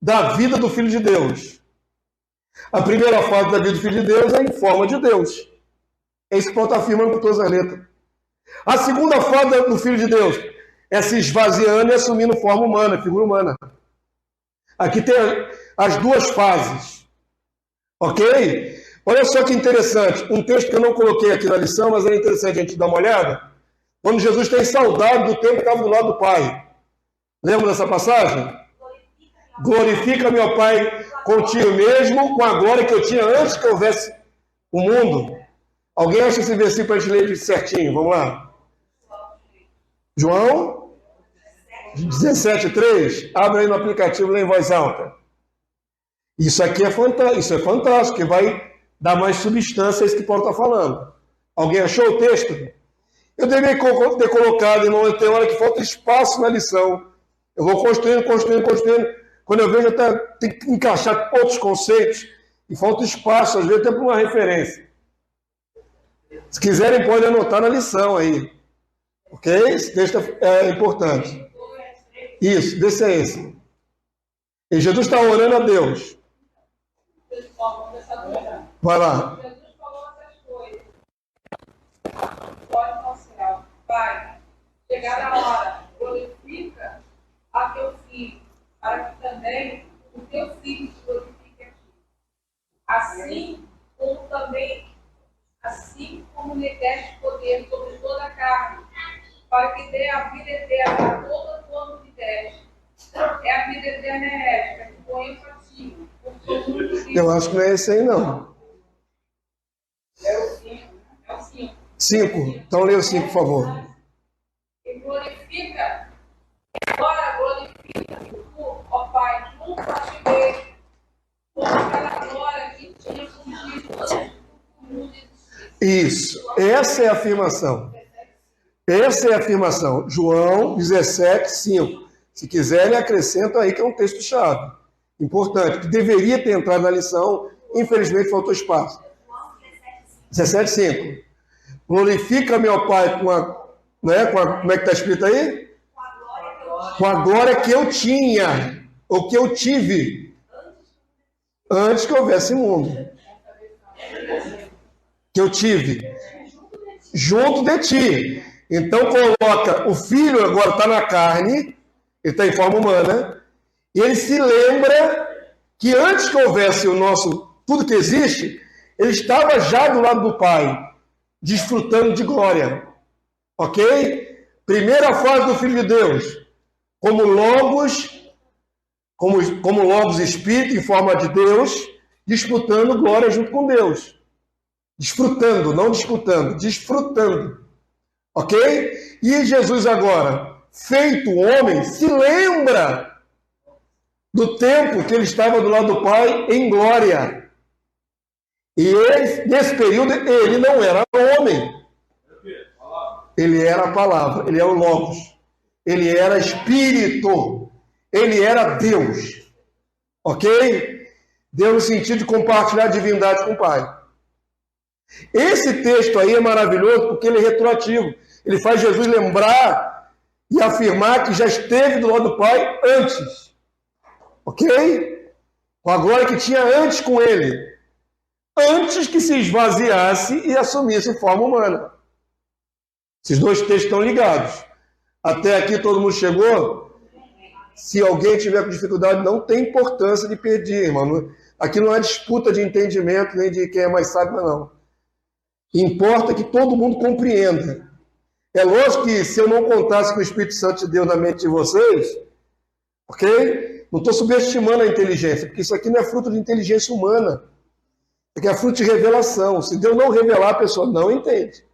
da vida do Filho de Deus. A primeira fase da vida do Filho de Deus é em forma de Deus. É isso que Paulo está afirmando com todas as letras. A segunda fase do Filho de Deus é se esvaziando e assumindo forma humana, figura humana. Aqui tem as duas fases. Ok? Olha só que interessante. Um texto que eu não coloquei aqui na lição, mas é interessante a gente dar uma olhada. Quando Jesus tem saudade do tempo que estava do lado do Pai. Lembra dessa passagem? Glorifica meu Pai contigo mesmo, com a glória que eu tinha antes que houvesse o mundo. Alguém acha esse versículo para a gente ler certinho? Vamos lá. João 17:3. Abre aí no aplicativo, lê em voz alta. Isso aqui é fantástico, que vai dar mais substância a isso que Paulo está falando. Alguém achou o texto? Eu deveria ter colocado, irmão, tem hora que falta espaço na lição. Eu vou construindo. Quando eu vejo, até tem que encaixar outros conceitos e falta espaço, às vezes até para uma referência. Se quiserem, podem anotar na lição aí. Ok? Esse texto é importante. Isso, desse é esse. E Jesus está orando a Deus. Vai lá. Jesus falou essas coisas. Pode no céu. Pai, chegada a hora, glorifica a teu filho, para que também o teu filho te glorifique a ti. Assim como também como me deste poder sobre toda a carne, para que dê a vida eterna a todo quanto me deste. É a vida eterna é esta, que conheço a ti, porque sou muito rico. Eu acho que não é esse aí, não. É o 5. É o 5. 5. Então lê o 5, por favor. E glorifica, agora glorifica tu, ó Pai, junto a ti mesmo, com aquela glória que tinha contigo no mundo existisse. Isso. Essa é a afirmação. Essa é a afirmação. João 17, 5. Se quiserem, acrescentam aí que é um texto-chave. Importante, que deveria ter entrado na lição, infelizmente faltou espaço. 17, 5. Glorifica meu Pai com a, né, como é que está escrito aí? Com a glória que eu tinha, ou que eu tive, antes que houvesse mundo. Que eu tive, junto de ti. Então coloca, o Filho agora está na carne, ele está em forma humana, e ele se lembra que antes que houvesse o nosso, tudo que existe, ele estava já do lado do Pai, desfrutando de glória. Ok? Primeira fase do Filho de Deus, como Logos, como Logos Espírito em forma de Deus, disputando glória junto com Deus. Desfrutando, não disputando, desfrutando. Ok? E Jesus agora, feito homem, se lembra do tempo que ele estava do lado do Pai em glória. E ele, nesse período, ele não era homem. Ele era a palavra, ele era o Logos. Ele era Espírito. Ele era Deus. Ok? Deus no sentido de compartilhar a divindade com o Pai. Esse texto aí é maravilhoso porque ele é retroativo. Ele faz Jesus lembrar e afirmar que já esteve do lado do Pai antes. Ok? Com a glória que tinha antes com ele. Antes que se esvaziasse e assumisse forma humana. Esses dois textos estão ligados. Até aqui todo mundo chegou? Se alguém tiver com dificuldade, não tem importância de pedir, irmão. Aqui não é disputa de entendimento, nem de quem é mais sábio, não. Importa que todo mundo compreenda. É lógico que se eu não contasse com o Espírito Santo de Deus na mente de vocês, ok? Não estou subestimando a inteligência, porque isso aqui não é fruto de inteligência humana. Isso aqui é fruto de revelação. Se Deus não revelar, a pessoa não entende.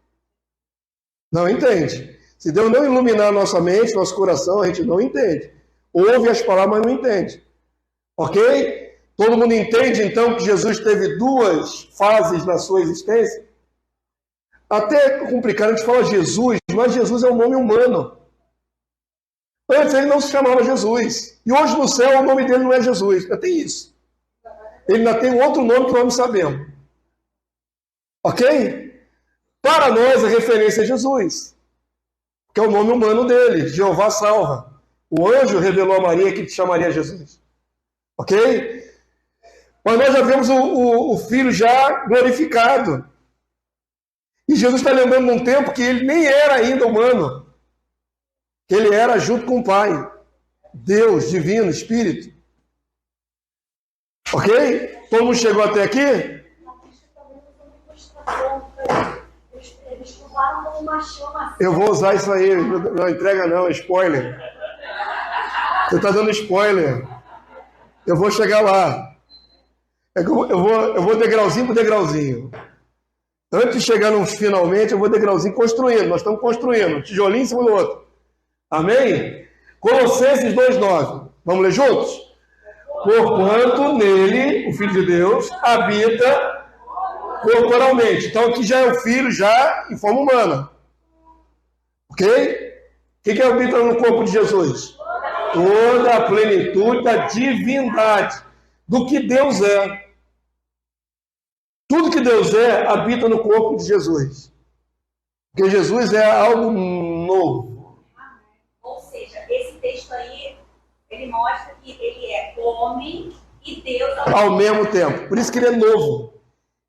Não entende. Se Deus não iluminar a nossa mente, nosso coração, a gente não entende. Ouve as palavras, mas não entende. Ok? Todo mundo entende, então, que Jesus teve duas fases na sua existência? Até é complicado, a gente fala Jesus, mas Jesus é um nome humano. Antes ele não se chamava Jesus. E hoje no céu o nome dele não é Jesus. Ainda tem isso. Ele ainda tem um outro nome que nós não sabemos. Ok? Para nós a referência é Jesus. Que é o nome humano dele. Jeová salva. O anjo revelou a Maria que te chamaria Jesus. Ok? Mas nós já vemos o Filho já glorificado. E Jesus está lembrando de um tempo que ele nem era ainda humano. Que ele era junto com o Pai. Deus, divino, Espírito. Ok? Todo mundo chegou até aqui? Eles comparam com uma chama. Eu vou usar isso aí. Não entrega não, é spoiler. Você está dando spoiler. Eu vou chegar lá. Eu vou degrauzinho por degrauzinho. Antes de chegar nos finalmente, eu vou degrauzinho construindo. Nós estamos construindo, um tijolinho em cima do outro. Amém? Colossenses 2,9. Vamos ler juntos? Porquanto nele, o Filho de Deus, habita corporalmente. Então aqui já é o Filho, já em forma humana. Ok? O que habita no corpo de Jesus? Toda a plenitude da divindade. Do que Deus é. Tudo que Deus é, habita no corpo de Jesus. Porque Jesus é algo novo. Ou seja, esse texto aí, ele mostra que ele é homem e Deus Ao mesmo tempo. Por isso que ele é novo.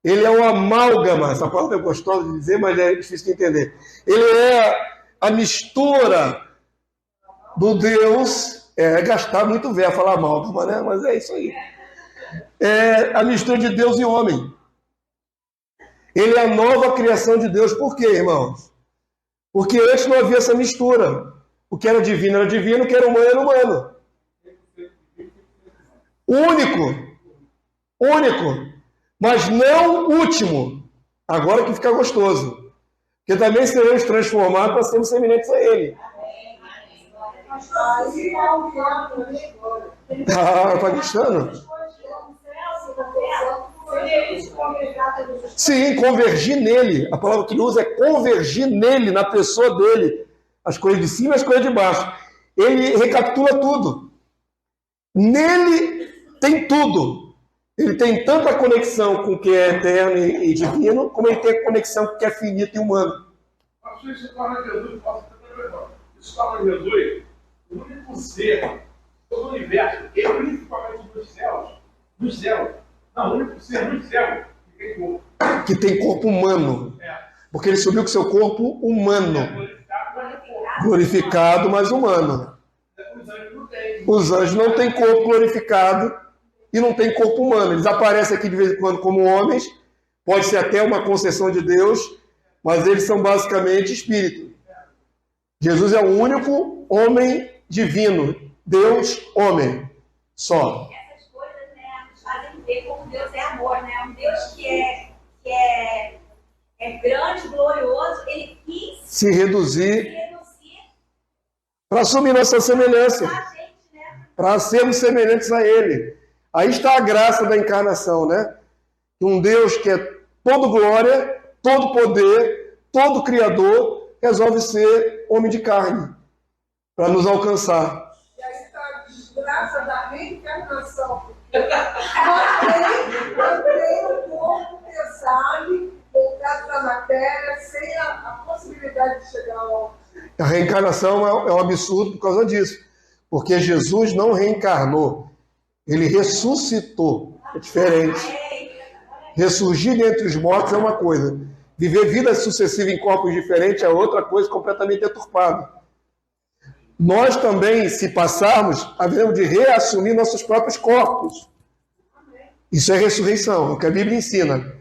Ele é um amálgama. Essa palavra é gostosa de dizer, mas é difícil de entender. Ele é a mistura do Deus. É gastar muito verbo falar amálgama, né? Mas é isso aí. É a mistura de Deus e homem. Ele é a nova criação de Deus. Por quê, irmãos? Porque antes não havia essa mistura. O que era divino, o que era humano, era humano. Único, mas não último. Agora que fica gostoso. Porque também seremos transformados para sermos semelhantes a Ele. Ah, está gostando? Sim, convergir nele. A palavra que ele usa é convergir nele, na pessoa dele. As coisas de cima e as coisas de baixo. Ele recapitula tudo. Nele tem tudo. Ele tem tanta conexão com o que é eterno e divino, como ele tem a conexão com o que é finito e humano. Isso torna Jesus o único ser do universo, e principalmente dos céus. Não, o único ser dos céus que tem corpo humano. Porque ele subiu com seu corpo humano. Glorificado, mas humano. Os anjos não têm corpo glorificado e não têm corpo humano. Eles aparecem aqui de vez em quando como homens, pode ser até uma concessão de Deus, mas eles são basicamente espírito. Jesus é o único homem divino, Deus, homem, só. Essas coisas, né, nos fazem ver como Deus é amor, né? Um Deus que é grande, glorioso, ele quis se reduzir para assumir nossa semelhança, para sermos semelhantes a Ele. Aí está a graça da encarnação, né? Um Deus que é todo glória, todo poder, todo criador, resolve ser homem de carne, para nos alcançar. E aí está a desgraça da reencarnação. Mantém o corpo pesado, voltado para a matéria, sem a possibilidade de chegar ao... A reencarnação é um absurdo por causa disso. Porque Jesus não reencarnou. Ele ressuscitou. É diferente. Ressurgir dentre os mortos é uma coisa. Viver vida sucessiva em corpos diferentes é outra coisa completamente deturpada. Nós também, se passarmos, haveremos de reassumir nossos próprios corpos. Isso é ressurreição, é o que a Bíblia ensina.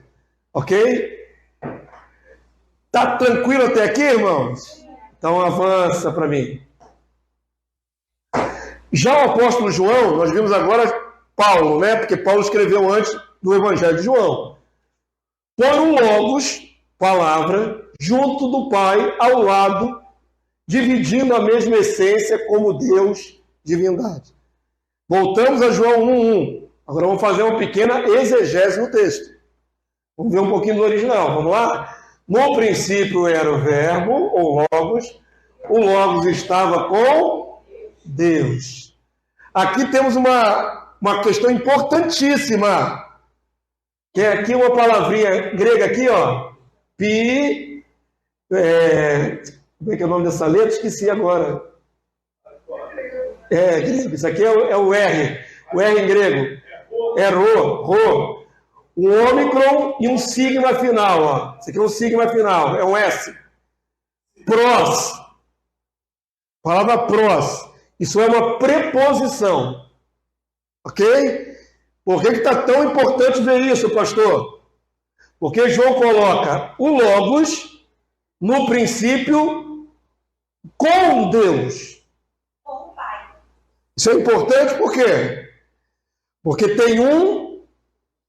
Ok? Tá tranquilo até aqui, irmãos? Então avança para mim. Já o apóstolo João, nós vimos agora Paulo, né? Porque Paulo escreveu antes do Evangelho de João. Põe um logos, palavra, junto do Pai, ao lado, dividindo a mesma essência como Deus, divindade. Voltamos a João 1:1. Agora vamos fazer uma pequena exegese no texto. Vamos ver um pouquinho do original. Vamos lá? No princípio era o verbo, ou logos. O logos estava com Deus. Aqui temos uma questão importantíssima. Que é aqui uma palavrinha grega aqui, ó. Pi. Como é que é o nome dessa letra? Esqueci agora. Grego. Isso aqui é o R. O R em grego. É ro. Um ômicron e um sigma final, ó. Isso aqui é um sigma final, é um S. Pros. Palavra pros. Isso é uma preposição. Ok? Por que está tão importante ver isso, pastor? Porque João coloca o logos no princípio com Deus. com o Pai. Isso é importante por quê? Porque tem um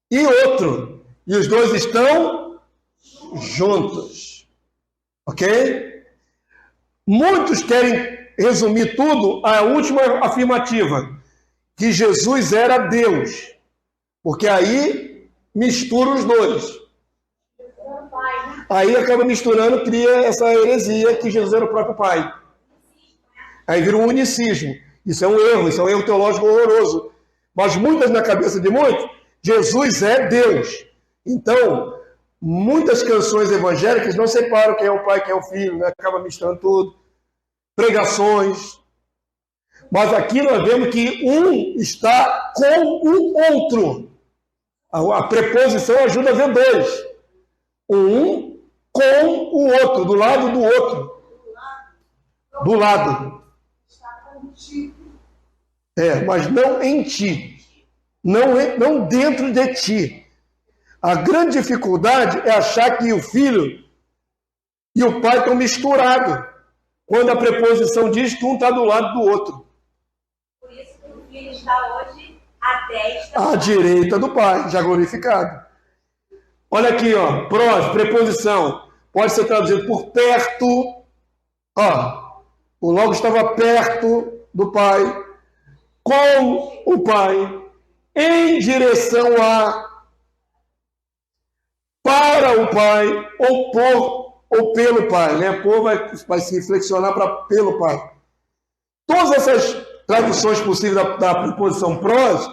e outro. E os dois estão juntos. Ok? Muitos querem resumir tudo à última afirmativa. Que Jesus era Deus. Porque aí mistura os dois. Aí acaba misturando, cria essa heresia que Jesus era o próprio Pai. Aí vira um unicismo. Isso é um erro teológico horroroso. Mas muitas na cabeça de muitos, Jesus é Deus. Então, muitas canções evangélicas não separam quem é o Pai, quem é o Filho, né? Acaba misturando tudo. Pregações. Mas aqui nós vemos que um está com o outro. A preposição ajuda a ver dois. Um com o outro, do lado do outro. Do lado. Mas não em ti. Não dentro de ti. A grande dificuldade é achar que o filho e o pai estão misturados, quando a preposição diz que um está do lado do outro. Por isso que o filho está hoje à destra. À direita do pai, já glorificado. Olha aqui, ó, prós, preposição. Pode ser traduzido por perto. Ó, o logo estava perto do pai, com o pai, em direção a, para o pai, ou por, ou pelo pai, né? Por vai se flexionar para pelo pai. Todas essas traduções possíveis da preposição prós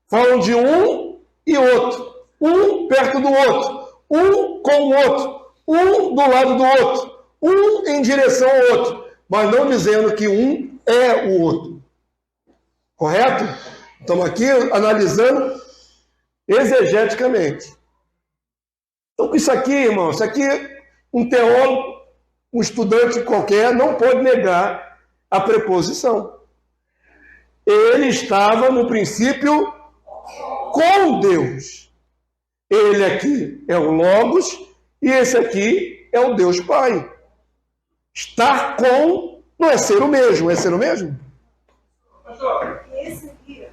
falam de um e outro. Um perto do outro, um com o outro, um do lado do outro, um em direção ao outro, mas não dizendo que um é o outro. Correto? Estamos aqui analisando exegeticamente. Então, isso aqui, irmão, isso aqui, um teólogo, um estudante qualquer, não pode negar a preposição. Ele estava, no princípio, com Deus. Ele aqui é o Logos e esse aqui é o Deus Pai. Estar com não é ser o mesmo, é ser o mesmo? Pastor, Esse dia,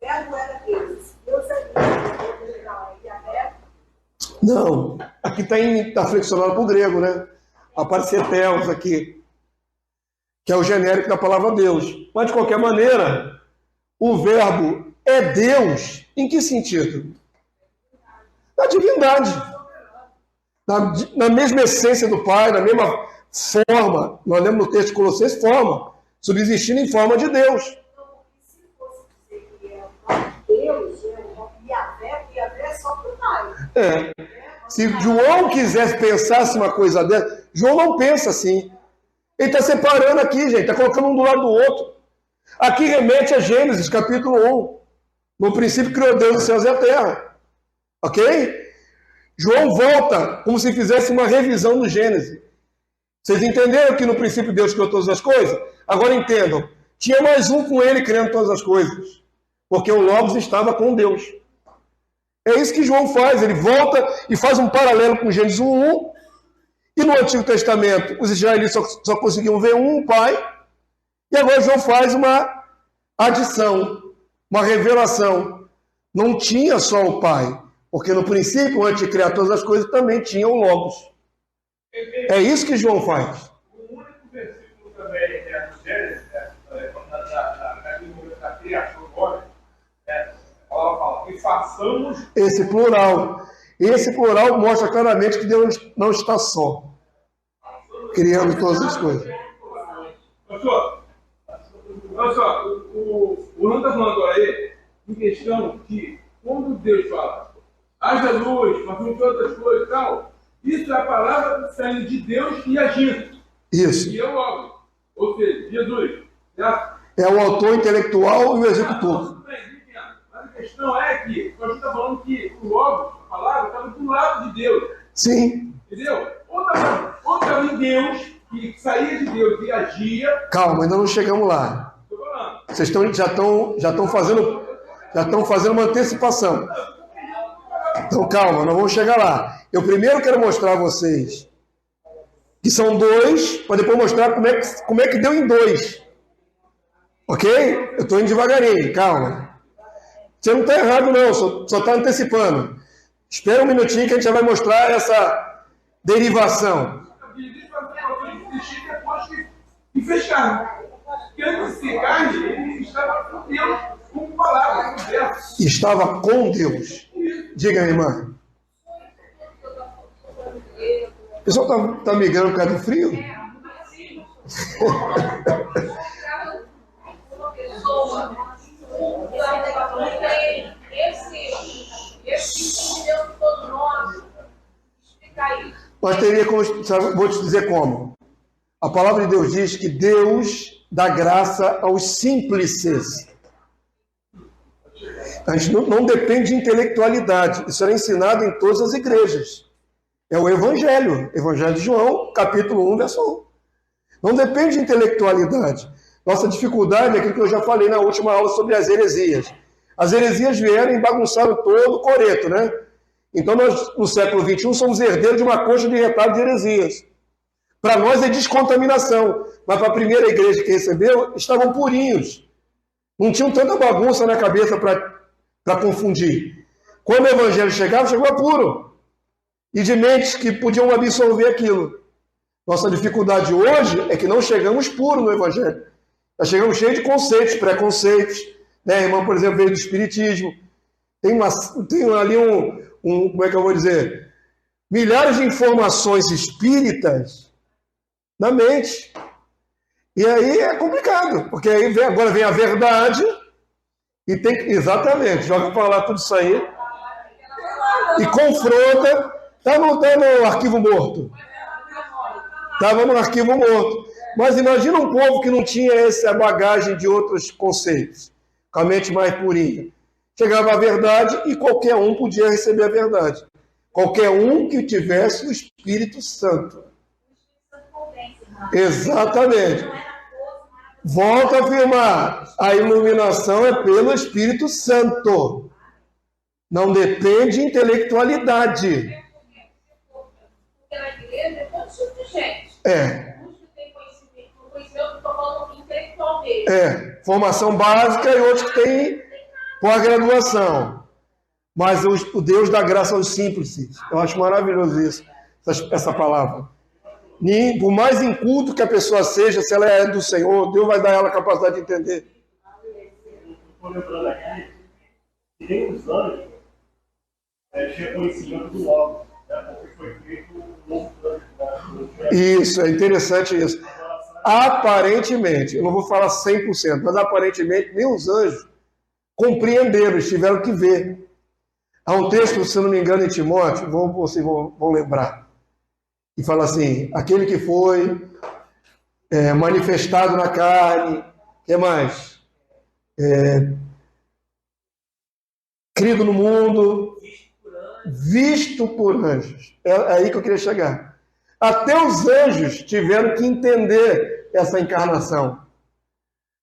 o verbo era Deus. Deus é Deus, original, e Yahvé. Não. Aqui está flexionado para o grego, né? Aparece Theos aqui, que é o genérico da palavra Deus. Mas, de qualquer maneira, o verbo é Deus em que sentido? Na divindade. Na mesma essência do Pai, na mesma forma, nós lemos no texto de Colossenses, forma, subsistindo em forma de Deus. Se fosse dizer que é Deus, Yahvé é só para o Pai. Se João quisesse pensasse uma coisa dessa, João não pensa assim. Ele está separando aqui, gente, está colocando um do lado do outro. Aqui remete a Gênesis, capítulo 1. No princípio criou Deus os céus e a terra. Ok? João volta como se fizesse uma revisão do Gênesis. Vocês entenderam que no princípio Deus criou todas as coisas? Agora entendam. Tinha mais um com ele criando todas as coisas. Porque o Logos estava com Deus. É isso que João faz. Ele volta e faz um paralelo com Gênesis 1:1. E no Antigo Testamento, os israelitas só conseguiam ver um pai. E agora João faz uma adição, uma revelação. Não tinha só o pai. Porque no princípio, antes de criar todas as coisas, também tinha o Logos. É isso que João faz. o único versículo também do Gênesis, da criação do homem, ela fala que façamos. Esse plural mostra claramente que Deus não está só, criando todas as coisas. Pastor, olha só, o Bruno está falando aí em questão que quando Deus fala, haja luz, façamos todas as coisas e tal, isso é a palavra saindo de Deus e agindo. Isso. E é o óbvio. Ou seja, Jesus. Certo? É o autor intelectual e o executor. Tudo bem, entendo. Mas a questão é que a gente está falando que o óbvio, a palavra, estava do lado de Deus. Sim. Entendeu? Ou estava em Deus, que saía de Deus e agia. Calma, ainda não chegamos lá. Estou falando. Vocês já estão fazendo uma antecipação. Então calma, nós vamos chegar lá. Eu primeiro quero mostrar a vocês que são dois, para depois mostrar como é que deu em dois. Ok? Eu estou indo devagarinho, calma. Você não está errado não, só está antecipando. Espera um minutinho que a gente já vai mostrar essa derivação. A Bíblia fala que existir depois que fez carne. Porque antes de ser carne, ele estava com Deus, com palavras, com versos. Estava com Deus. Diga, irmã. O pessoal está migrando por causa do frio? Esse entendeu que todos nós explicar isso. Nós teríamos, vou te dizer como. A palavra de Deus diz que Deus dá graça aos simples. A gente não depende de intelectualidade. Isso era ensinado em todas as igrejas. É o Evangelho. Evangelho de João, capítulo 1, verso 1. Não depende de intelectualidade. Nossa dificuldade é aquilo que eu já falei na última aula sobre as heresias. As heresias vieram e bagunçaram todo o coreto, né? Então nós, no século XXI, somos herdeiros de uma coxa de retalho de heresias. Para nós é descontaminação, mas para a primeira igreja que recebeu, estavam purinhos. Não tinham tanta bagunça na cabeça para confundir. Quando o evangelho chegava, chegou puro. E de mentes que podiam absorver aquilo. Nossa dificuldade hoje é que não chegamos puros no evangelho. Nós chegamos cheios de conceitos, preconceitos. Né? A irmã, por exemplo, veio do espiritismo. Tem ali como é que eu vou dizer? Milhares de informações espíritas na mente. E aí é complicado, porque aí agora vem a verdade e tem que, exatamente, joga para lá tudo isso aí e confronta. Está no arquivo morto. Estava no arquivo morto. Mas imagina um povo que não tinha essa bagagem de outros conceitos, com a mente mais purinha. Chegava a verdade e qualquer um podia receber a verdade. Qualquer um que tivesse o Espírito Santo. Exatamente. Volto a afirmar, a iluminação é pelo Espírito Santo. Não depende de intelectualidade. Porque na igreja é todo tipo de gente. Uns que têm conhecimento, estou falando intelectual mesmo. Formação básica e outros que têm pós-graduação. Mas o Deus dá graça aos simples. Eu acho maravilhoso isso, essa palavra. Por mais inculto que a pessoa seja, se ela é do Senhor, Deus vai dar ela a capacidade de entender. Estou lembrando aqui que nem os anjos tinha conhecimento do logo, porque foi feito um novo plano. Isso, é interessante isso. Aparentemente, eu não vou falar 100%, mas aparentemente nem os anjos compreenderam, eles tiveram que ver. Há um texto, se não me engano, em Timóteo, vocês vão lembrar, e fala assim, aquele que foi manifestado na carne, o que mais? Crido no mundo, visto por anjos. É aí que eu queria chegar. Até os anjos tiveram que entender essa encarnação.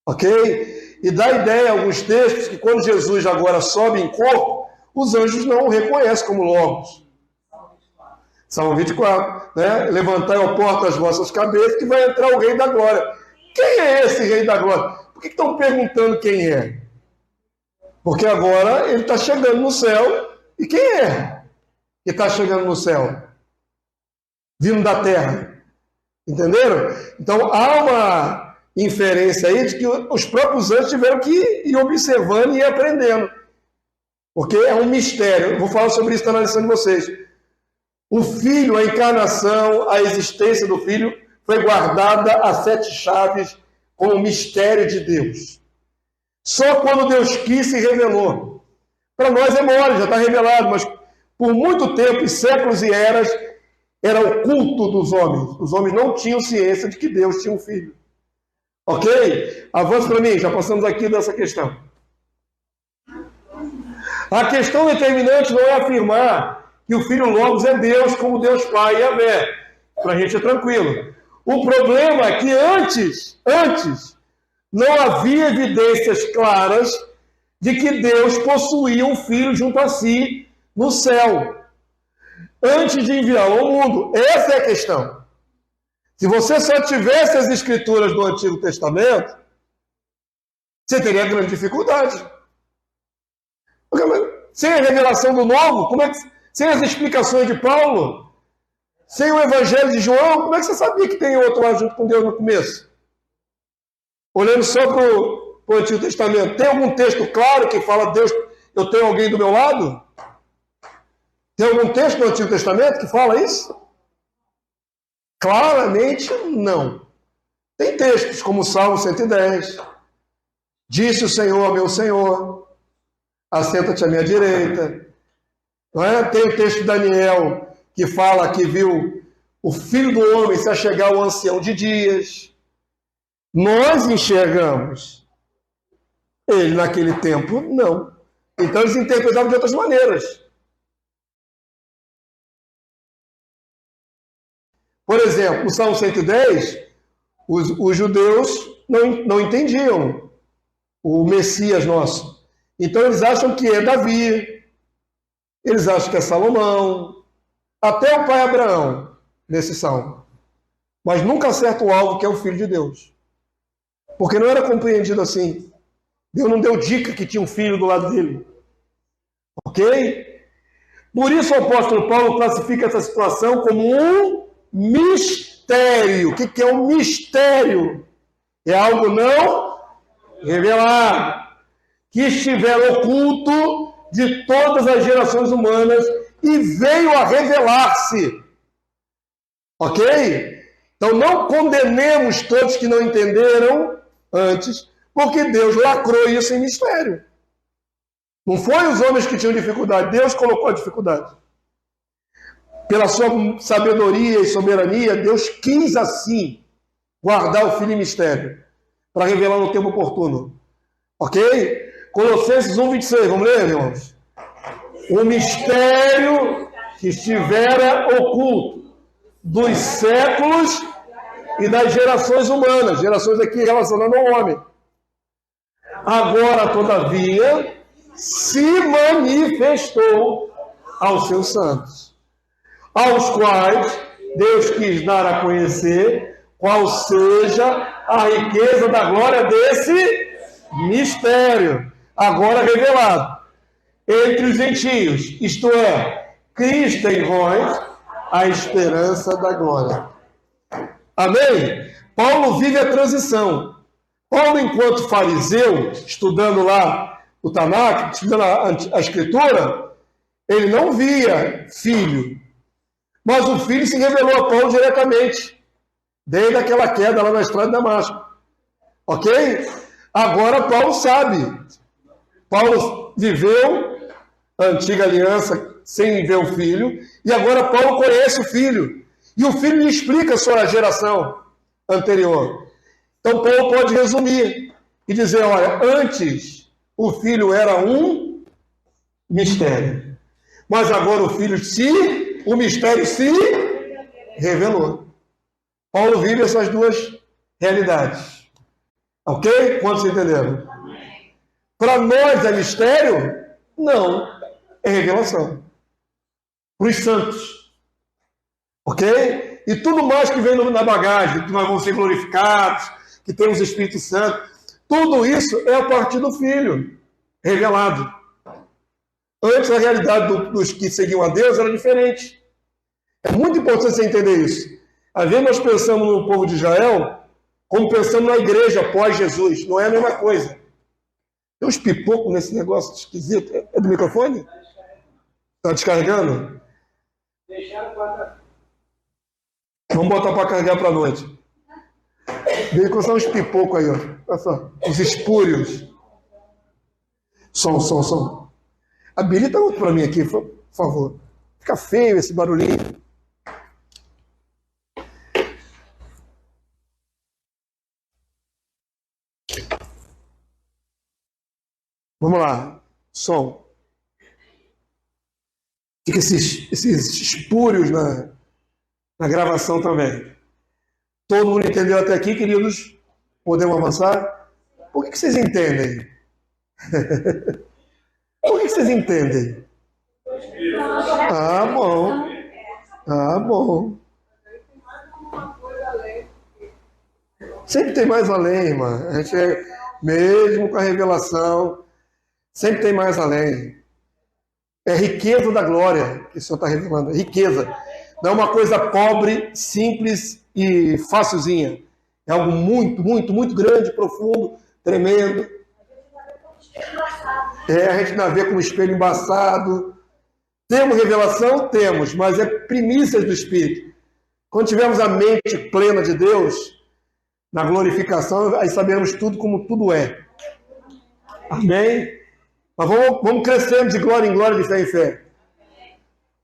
Ok? E dá ideia em alguns textos que quando Jesus agora sobe em corpo, os anjos não o reconhecem como Logos. Salmo 24, né? Levantai, ó porta, as vossas cabeças, que vai entrar o Rei da Glória. Quem é esse Rei da Glória? Por que estão perguntando quem é? Porque agora ele está chegando no céu. E quem é que está chegando no céu? Vindo da terra. Entenderam? Então há uma inferência aí de que os próprios anjos tiveram que ir observando e ir aprendendo. Porque é um mistério. Eu vou falar sobre isso na lição de vocês. O Filho, a encarnação, a existência do Filho foi guardada a 7 chaves como mistério de Deus. Só quando Deus quis se revelou. Para nós é mole, já está revelado, mas por muito tempo, séculos e eras, era o culto dos homens. Os homens não tinham ciência de que Deus tinha um filho. Ok? Avança para mim, já passamos aqui dessa questão. A questão determinante não é afirmar que o Filho Logos é Deus, como Deus Pai e Yahvé. Para a gente é tranquilo. O problema é que antes, não havia evidências claras de que Deus possuía um Filho junto a si no céu, antes de enviá-lo ao mundo. Essa é a questão. Se você só tivesse as Escrituras do Antigo Testamento, você teria grande dificuldade. Sem a revelação do Novo, sem as explicações de Paulo, sem o Evangelho de João, como é que você sabia que tem outro lá junto com Deus no começo? Olhando só para o Antigo Testamento, tem algum texto claro que fala, Deus, eu tenho alguém do meu lado? Tem algum texto do Antigo Testamento que fala isso? Claramente não. Tem textos como o Salmo 110. Disse o Senhor ao meu Senhor, assenta-te à minha direita. Não é? Tem o texto de Daniel que fala que viu o Filho do Homem se achegar ao ancião de dias. Nós enxergamos. Ele, naquele tempo, não. Então, eles interpretavam de outras maneiras. Por exemplo, no Salmo 110, os judeus não entendiam o Messias nosso. Então, eles acham que é Davi. Eles acham que é Salomão, até o pai Abraão, nesse salmo. Mas nunca acerta o alvo, que é o Filho de Deus. Porque não era compreendido assim. Deus não deu dica que tinha um filho do lado dele. Ok? Por isso o apóstolo Paulo classifica essa situação como um mistério. O que é um mistério? É algo não revelado, que estiver oculto de todas as gerações humanas e veio a revelar-se. Ok? Então não condenemos todos que não entenderam antes, porque Deus lacrou isso em mistério. Não foi os homens que tinham dificuldade, Deus colocou a dificuldade. Pela sua sabedoria e soberania, Deus quis assim guardar o filho em mistério, para revelar no tempo oportuno. Ok? Colossenses 1:26, vamos ler, irmãos? O mistério que estivera oculto dos séculos e das gerações humanas, gerações aqui relacionando ao homem. Agora, todavia, se manifestou aos seus santos, aos quais Deus quis dar a conhecer qual seja a riqueza da glória desse mistério, agora revelado entre os gentios, isto é, Cristo em vós, a esperança da glória. Amém? Paulo vive a transição. Paulo, enquanto fariseu, estudando lá o Tanakh, estudando a Escritura, ele não via filho, mas o filho se revelou a Paulo diretamente, desde aquela queda lá na estrada de Damasco. Ok? Agora Paulo sabe. Paulo viveu a antiga aliança sem ver o filho, e agora Paulo conhece o filho. E o filho lhe explica sobre a geração anterior. Então Paulo pode resumir e dizer, olha, antes o filho era um mistério, mas agora o mistério se revelou. Paulo vive essas duas realidades. Ok? Quantos entenderam? Para nós é mistério? Não. É revelação. Para os santos. Ok? E tudo mais que vem na bagagem, que nós vamos ser glorificados, que temos o Espírito Santo, tudo isso é a partir do Filho revelado. Antes, a realidade dos que seguiam a Deus era diferente. É muito importante você entender isso. Às vezes nós pensamos no povo de Israel como pensamos na igreja pós-Jesus. Não é a mesma coisa. Tem uns pipocos nesse negócio esquisito. É do microfone? Está descarregando? Vamos botar para carregar para a noite. Veio começar uns pipocos aí, ó. Olha só. Os espúrios. Som. Habilita outro para mim aqui, por favor. Fica feio esse barulhinho. Vamos lá. Som. Fica esses espúrios na gravação também. Todo mundo entendeu até aqui, queridos? Podemos avançar? Por que vocês entendem? Por que vocês entendem? Ah, bom. Sempre tem mais além, irmã. A gente mesmo com a revelação, sempre tem mais além. É riqueza da glória que o Senhor está revelando. Riqueza. Não é uma coisa pobre, simples e facilzinha. É algo muito, muito, muito grande, profundo, tremendo. A gente não vê como espelho embaçado. Temos revelação? Temos, mas é primícias do Espírito. Quando tivermos a mente plena de Deus, na glorificação, aí saberemos tudo como tudo é. Amém? Mas vamos crescendo de glória em glória, de fé em fé.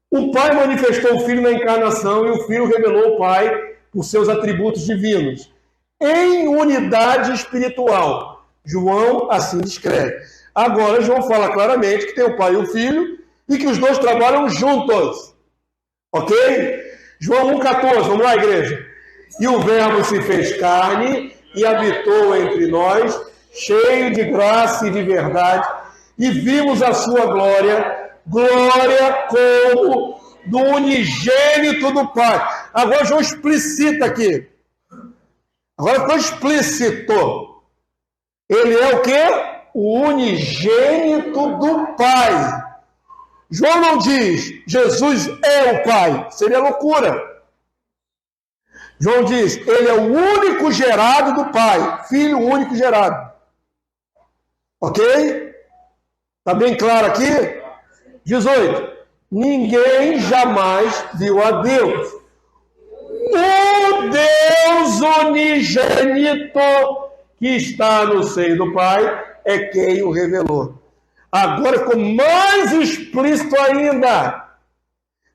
O Pai manifestou o Filho na encarnação e o Filho revelou o Pai por seus atributos divinos, em unidade espiritual. João assim descreve. Agora, João fala claramente que tem o Pai e o Filho e que os dois trabalham juntos. Ok? João 1,14, vamos lá, igreja. E o Verbo se fez carne e habitou entre nós, cheio de graça e de verdade, e vimos a sua glória, glória como do unigênito do Pai. Agora João explicita aqui. Agora ficou explícito. Ele é o quê? O unigênito do Pai. João não diz, Jesus é o Pai. Seria loucura. João diz, ele é o único gerado do Pai. Filho único gerado. Ok? Está bem claro aqui? 18. Ninguém jamais viu a Deus. O Deus unigênito que está no seio do Pai é quem o revelou. Agora ficou mais explícito ainda.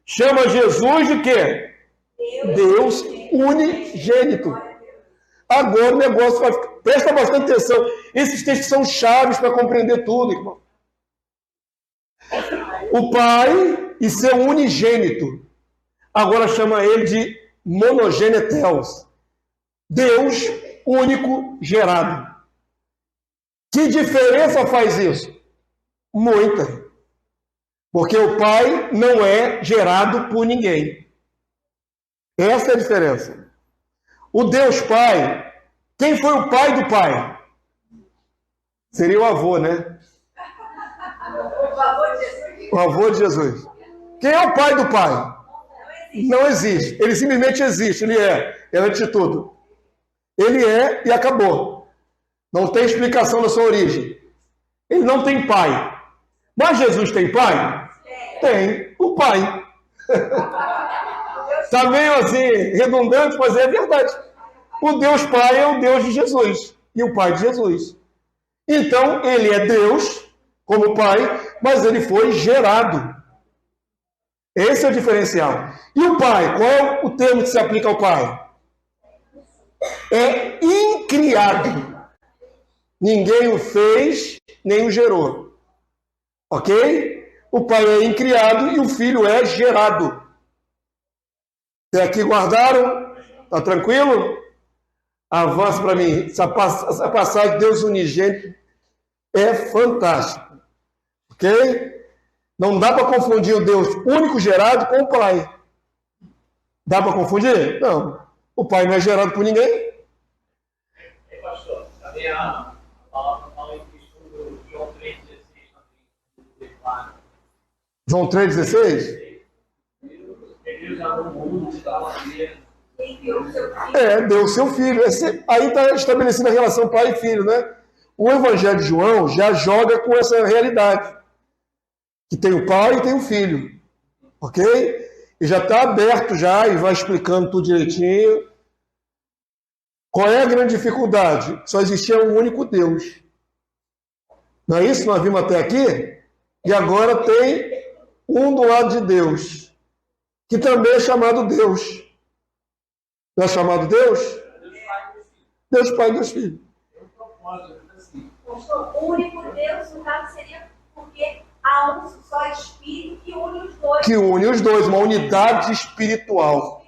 Chama Jesus de quê? Deus unigênito. Agora o negócio vai ficar... Presta bastante atenção. Esses textos são chaves para compreender tudo, irmão. O Pai e seu unigênito. Agora chama ele de monogeneteos. Deus único gerado. Que diferença faz isso? Muita. Porque o Pai não é gerado por ninguém. Essa é a diferença. O Deus Pai, quem foi o pai do Pai? Seria o avô, né? O avô de Jesus. Quem é o pai do Pai? Não existe. Ele simplesmente existe. Ele é. É antes de tudo. Ele é e acabou. Não tem explicação da sua origem. Ele não tem pai. Mas Jesus tem pai? Tem. O Pai. Está meio assim, redundante, mas é verdade. O Deus Pai é o Deus de Jesus. E o Pai de Jesus. Então, ele é Deus, como Pai, mas ele foi gerado. Esse é o diferencial. E o Pai, qual é o termo que se aplica ao Pai? É incriado. Ninguém o fez, nem o gerou. Ok? O Pai é incriado e o Filho é gerado. Até aqui guardaram? Está tranquilo? Avança para mim. Essa passagem de Deus unigênito é fantástica. Ok? Não dá para confundir o Deus único gerado com o Pai. Dá para confundir? Não. O Pai não é gerado por ninguém. Pastor, também a palavra fala em questão do João 3,16. João 3,16? Ele já no mundo, estava ali. Deu seu filho. Aí está estabelecida a relação pai e filho, né? O Evangelho de João já joga com essa realidade. Que tem o pai e tem o filho. Ok? E já está aberto já e vai explicando tudo direitinho. Qual é a grande dificuldade? Só existia um único Deus. Não é isso que nós vimos até aqui? E agora tem um do lado de Deus, que também é chamado Deus. Não é chamado Deus? Deus Pai e Deus Filho. O único Deus, no caso, seria porque há um só Espírito que une os dois. Que une os dois, uma unidade espiritual.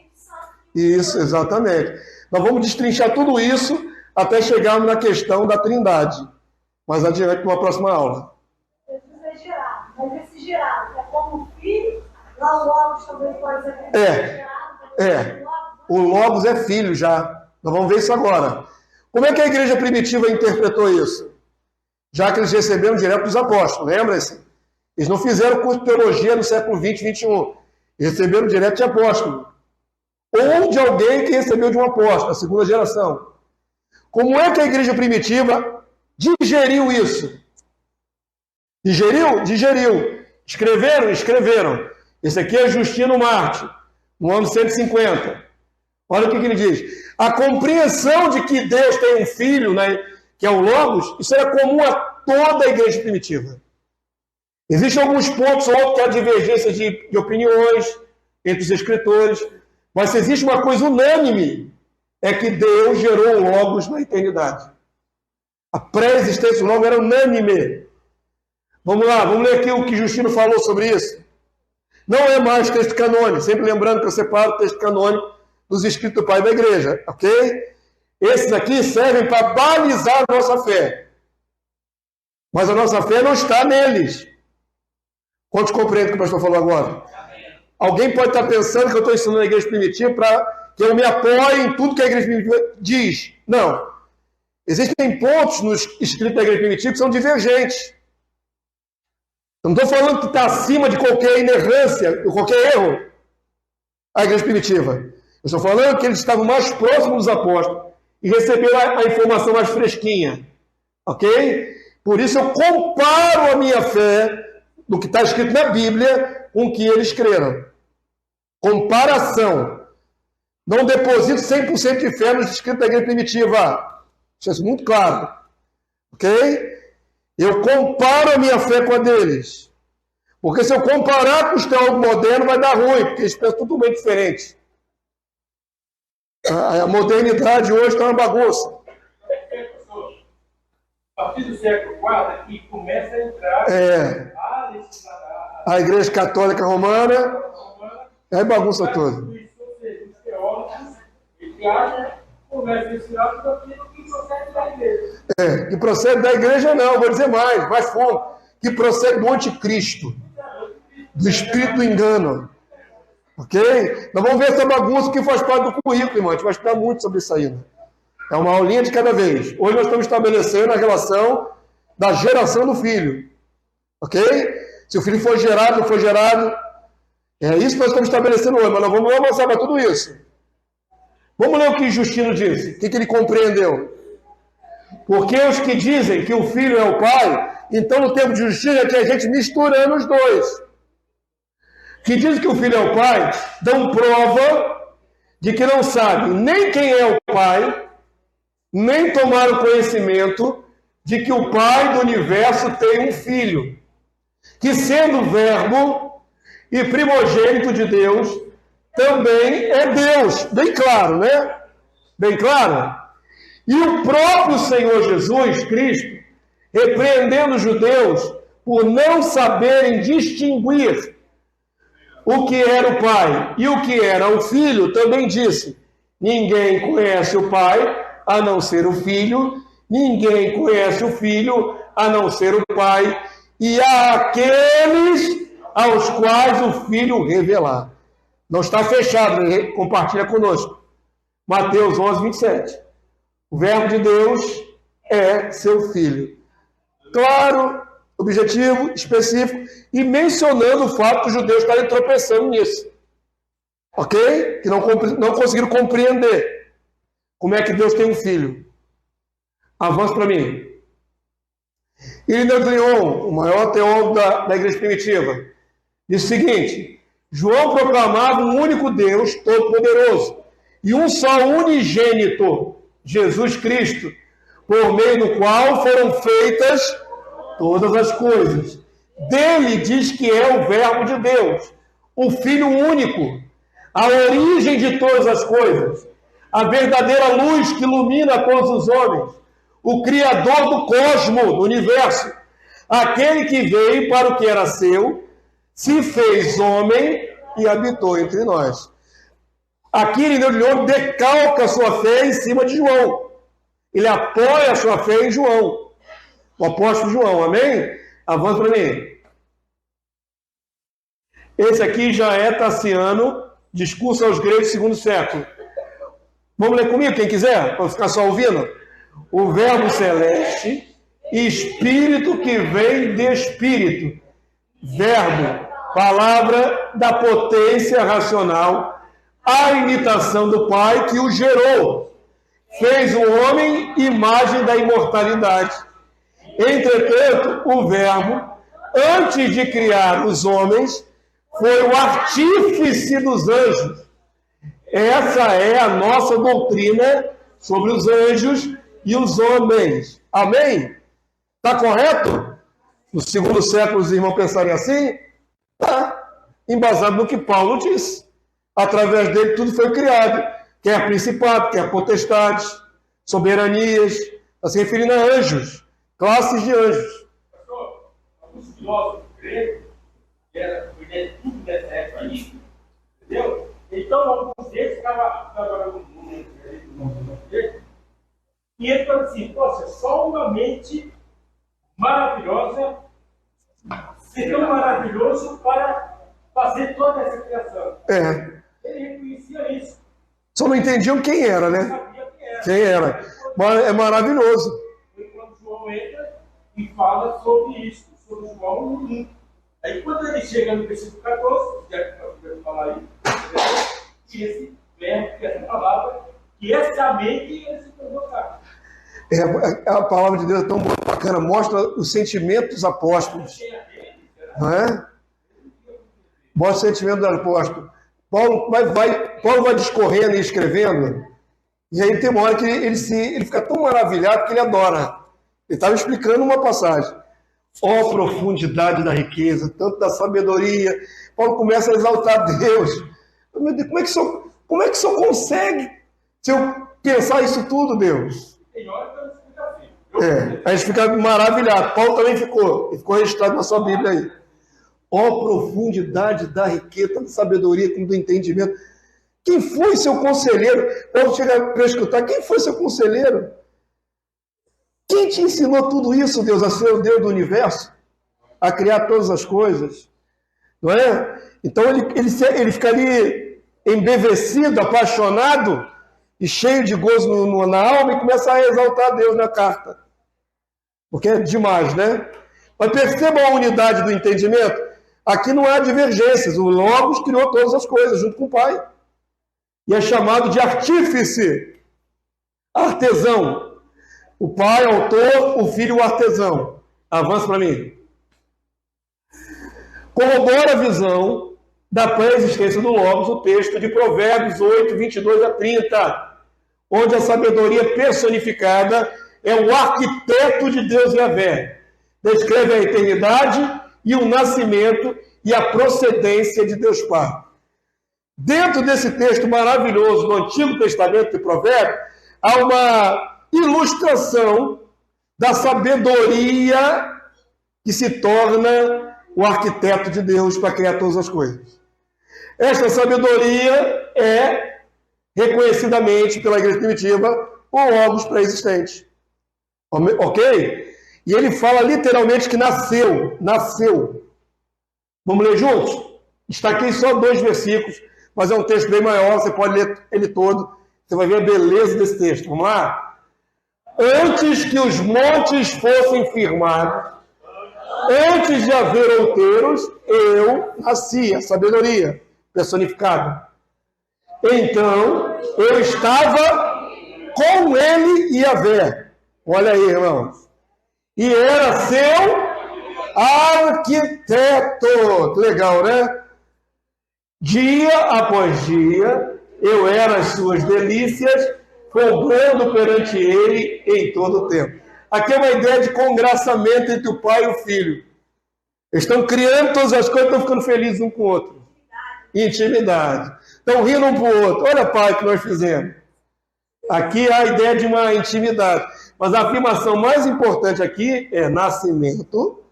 Isso, exatamente. Nós vamos destrinchar tudo isso até chegarmos na questão da Trindade. Mais adiante, numa próxima aula. Jesus é gerado, mas esse gerado é como filho, lá o Logos também pode ser gerado. O Logos é filho já. Nós vamos ver isso agora. Como é que a igreja primitiva interpretou isso? Já que eles receberam direto dos apóstolos, lembra-se? Eles não fizeram curso de teologia no século 20, 21. Eles receberam direto de apóstolo. Ou de alguém que recebeu de um apóstolo, a segunda geração. Como é que a igreja primitiva digeriu isso? Digeriu? Digeriu. Escreveram? Escreveram. Esse aqui é Justino Marte, no ano 150. Olha o que ele diz. A compreensão de que Deus tem um filho, né, que é o Logos, isso era comum a toda a igreja primitiva. Existem alguns pontos ou outros que há divergência de opiniões entre os escritores, mas se existe uma coisa unânime, é que Deus gerou o Logos na eternidade. A pré-existência do Logos era unânime. Vamos lá, vamos ler aqui o que Justino falou sobre isso. Não é mais texto canônico, sempre lembrando que eu separo o texto canônico dos escritos do Pai da Igreja, ok? Esses aqui servem para balizar a nossa fé. Mas a nossa fé não está neles. Quantos compreendem o que o pastor falou agora? Alguém pode estar pensando que eu estou ensinando a igreja primitiva para que eu me apoie em tudo que a igreja primitiva diz. Não. Existem pontos nos escritos da igreja primitiva que são divergentes. Eu não estou falando que está acima de qualquer inerrância, de qualquer erro, a igreja primitiva. Eu estou falando que eles estavam mais próximos dos apóstolos e receberam a informação mais fresquinha. Ok? Por isso eu comparo a minha fé do que está escrito na Bíblia com o que eles creram. Comparação. Não deposito 100% de fé nos escritos da igreja primitiva. Isso é muito claro. Ok? Eu comparo a minha fé com a deles. Porque se eu comparar com os teólogos modernos, vai dar ruim, porque eles pensam totalmente diferente. A modernidade hoje está uma bagunça. A partir do século IV é que começa a entrar a Igreja Católica Romana, aí bagunça toda. Os teólogos, eles acham, começam a ensinar tudo aquilo que procede da igreja. Que procede da igreja não, vou dizer mais fundo, que procede do anticristo, do espírito do engano. Ok? Nós vamos ver essa bagunça que faz parte do currículo, irmão. A gente vai estudar muito sobre isso ainda. É uma aulinha de cada vez. Hoje nós estamos estabelecendo a relação da geração do filho. Ok? Se o filho for gerado, não for gerado. É isso que nós estamos estabelecendo hoje, mas nós vamos avançar para tudo isso. Vamos ler o que Justino disse. O que ele compreendeu? Porque os que dizem que o filho é o pai, então no tempo de Justino é que a gente misturando os dois. Que dizem que o filho é o pai, dão prova de que não sabem nem quem é o pai, nem tomaram conhecimento de que o Pai do universo tem um filho, que sendo verbo e primogênito de Deus, também é Deus. Bem claro, né? Bem claro. E o próprio Senhor Jesus Cristo, repreendendo os judeus por não saberem distinguir o que era o Pai e o que era o Filho, também disse: ninguém conhece o Pai a não ser o Filho, ninguém conhece o Filho a não ser o Pai, e àqueles aos quais o Filho revelar. Não está fechado, né? Compartilha conosco. Mateus 11, 27. O verbo de Deus é seu Filho. Claro, objetivo, específico, e mencionando o fato que os judeus estarem tropeçando nisso. Ok? Que não conseguiram compreender. Como é que Deus tem um filho? Avança para mim. Irineu de Lyon, o maior teólogo da igreja primitiva, diz o seguinte: João proclamava um único Deus todo-poderoso e um só unigênito, Jesus Cristo, por meio do qual foram feitas todas as coisas. Dele diz que é o verbo de Deus, o Filho único, a origem de todas as coisas, a verdadeira luz que ilumina todos os homens, o Criador do cosmo, do universo, aquele que veio para o que era seu, se fez homem e habitou entre nós. Aqui Irineu de Lyon decalca a sua fé em cima de João. Ele apoia a sua fé em João, o apóstolo João, amém? Avança para mim. Esse aqui já é Tassiano, Discurso aos Gregos, segundo século. Vamos ler comigo, quem quiser, para ficar só ouvindo? O verbo celeste, espírito que vem de espírito. Verbo, palavra da potência racional, a imitação do Pai que o gerou. Fez o homem imagem da imortalidade. Entretanto, o verbo, antes de criar os homens, foi o artífice dos anjos. Essa é a nossa doutrina sobre os anjos e os homens. Amém? Está correto? No segundo século os irmãos pensarem assim? Está. Embasado no que Paulo disse. Através dele tudo foi criado. Quer principado, quer potestades, soberanias. Está se referindo a anjos. Classes de anjos. Pastor, alguns filósofos gregos, que era tudo dessa época aí, entendeu? Então, alguns deles estavam no mundo dele, e ele falou assim: poxa, só uma mente maravilhosa ser tão maravilhoso para fazer toda essa criação. Ele reconhecia isso. Só não entendiam quem era, né? Sabia quem era. Quem era. Mas é maravilhoso. Foi quando João entra e fala sobre isso, sobre João 1. Aí quando ele chega no versículo 14, já que nós vamos falar aí, que esse verbo, que essa palavra, que essa amém que ele se tornou carne. A palavra de Deus é tão bacana, mostra os sentimentos dos apóstolos. Não é? Mostra o sentimento dos apóstolos. Paulo vai discorrendo e escrevendo, e aí tem uma hora que ele fica tão maravilhado que ele adora. Ele estava explicando uma passagem. Ó profundidade da riqueza, tanto da sabedoria. Paulo começa a exaltar Deus. Meu Deus, como é que só consegue se eu pensar isso tudo, Deus? Tem hora que eu não explico assim. A gente fica maravilhado. Paulo também ficou registrado na sua Bíblia aí. Ó profundidade da riqueza, da sabedoria, do entendimento. Quem foi seu conselheiro? Paulo chega para escutar, quem foi seu conselheiro? Quem te ensinou tudo isso, Deus, a ser o Deus do universo? A criar todas as coisas? Não é? Então ele fica ali embevecido, apaixonado e cheio de gozo na alma e começa a exaltar a Deus na carta. Porque é demais, né? Mas percebam a unidade do entendimento. Aqui não há divergências. O Logos criou todas as coisas junto com o Pai. E é chamado de artífice, artesão. O Pai, autor, o Filho, o artesão. Avança para mim. Corrobora a visão da pré-existência do Logos, o texto de Provérbios 8, 22 a 30, onde a sabedoria personificada é o arquiteto de Deus Yahvé. Descreve a eternidade e o nascimento e a procedência de Deus Pai. Dentro desse texto maravilhoso do Antigo Testamento de Provérbios, há uma ilustração da sabedoria que se torna o arquiteto de Deus para criar todas as coisas. Esta sabedoria é, reconhecidamente pela igreja primitiva, o Logos pré-existente. Ok? E ele fala literalmente que nasceu. Vamos ler juntos? Está aqui só 2 versículos, mas é um texto bem maior, você pode ler ele todo, você vai ver a beleza desse texto. Vamos lá? Antes que os montes fossem firmados, antes de haver outeiros, eu nasci, a sabedoria personificada. Então, eu estava com ele e Yahvé. Olha aí, irmãos. E era seu arquiteto. Legal, né? Dia após dia, eu era as suas delícias, cobrando perante ele em todo o tempo. Aqui é uma ideia de congraçamento entre o pai e o filho. Eles estão criando todas as coisas, estão ficando felizes um com o outro. Intimidade. Estão rindo um para o outro. Olha, pai, o que nós fizemos. Aqui há a ideia de uma intimidade. Mas a afirmação mais importante aqui é nascimento,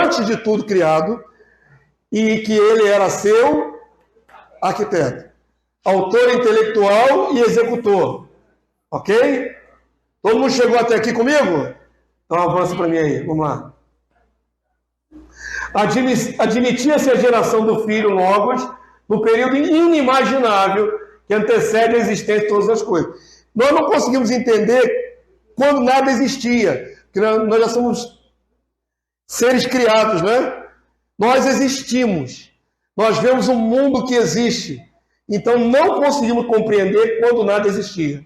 antes de tudo criado, e que ele era seu arquiteto, autor intelectual e executor. Ok? Todo mundo chegou até aqui comigo? Então avança para mim aí, vamos lá. Admitia-se a geração do filho Logos no período inimaginável que antecede a existência de todas as coisas. Nós não conseguimos entender quando nada existia, porque nós já somos seres criados, né? Nós existimos, nós vemos um mundo que existe, então não conseguimos compreender quando nada existia.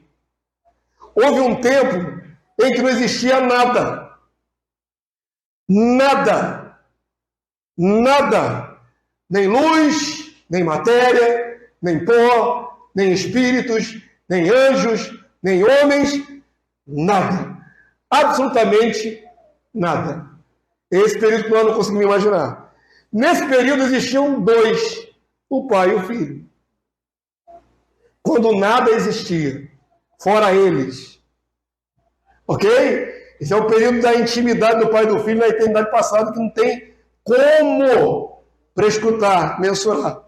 Houve um tempo em que não existia nada. Nada. Nada. Nem luz, nem matéria, nem pó, nem espíritos, nem anjos, nem homens. Nada. Absolutamente nada. Esse período que nós não conseguimos imaginar. Nesse período existiam 2, o pai e o filho. Quando nada existia, fora eles. Ok? Esse é o período da intimidade do pai e do filho na eternidade passada, que não tem como prescrutar, mensurar.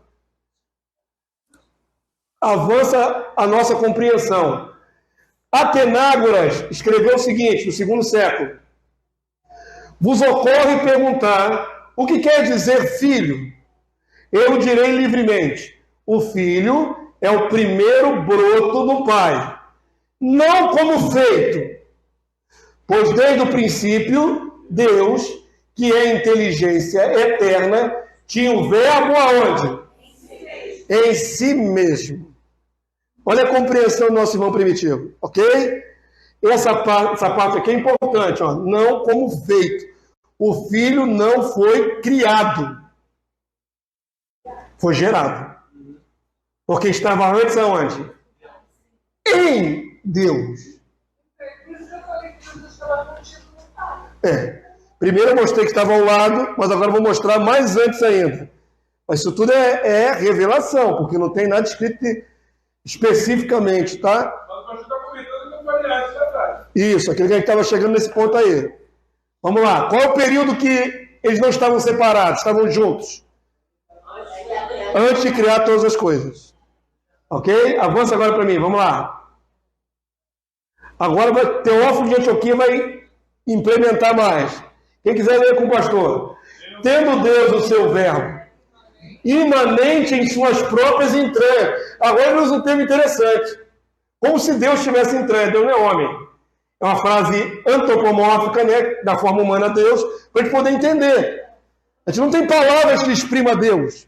Avança a nossa compreensão. Atenágoras escreveu o seguinte, no 2º século: vos ocorre perguntar O que quer dizer filho? Eu direi livremente: o filho é o primeiro broto do pai, não como feito, pois desde o princípio, Deus, que é inteligência eterna, tinha o verbo aonde? Em si mesmo. Olha a compreensão do nosso irmão Primitivo, ok? Essa parte aqui é importante, ó. Não como feito. O filho não foi criado, foi gerado. Porque estava antes aonde? Em Deus. Primeiro eu mostrei que estava ao lado, mas agora eu vou mostrar mais antes ainda. Mas isso tudo é revelação, porque não tem nada escrito especificamente, tá? Isso, aquele que a gente estava chegando nesse ponto aí. Vamos lá. Qual é o período que eles não estavam separados, estavam juntos? Antes de criar todas as coisas. Ok? Avança agora para mim, vamos lá. Agora Teófilo de Antioquia vai implementar mais. Quem quiser ler com o pastor. Tendo Deus o seu verbo imanente em suas próprias entranhas. Agora ele usa um termo interessante. Como se Deus tivesse entranha. Deus não é homem. É uma frase antropomórfica, né? Da forma humana Deus, para a gente poder entender. A gente não tem palavras que exprimam Deus.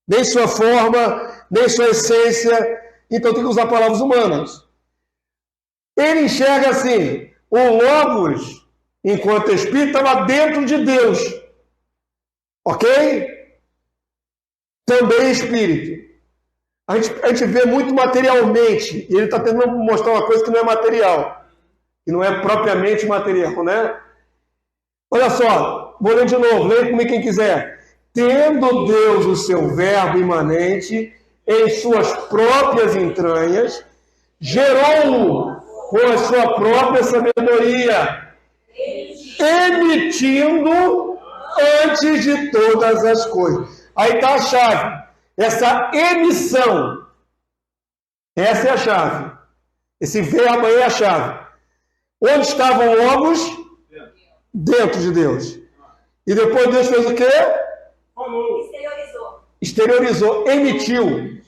Nem sua forma, nem sua essência. Então tem que usar palavras humanas. Ele enxerga assim, o Logos, enquanto Espírito, estava dentro de Deus. Ok? Também Espírito. A gente vê muito materialmente, e ele está tentando mostrar uma coisa que não é material, que não é propriamente material, né? Olha só, vou ler de novo, leia comigo quem quiser. Tendo Deus o seu verbo imanente em suas próprias entranhas, gerou-o com a sua própria sabedoria, emitindo antes de todas as coisas. Aí está a chave. Essa emissão. Essa é a chave. Esse verbo aí é a chave. Onde estavam Logos? Dentro de Deus. E depois Deus fez o quê? Exteriorizou. Exteriorizou, emitiu.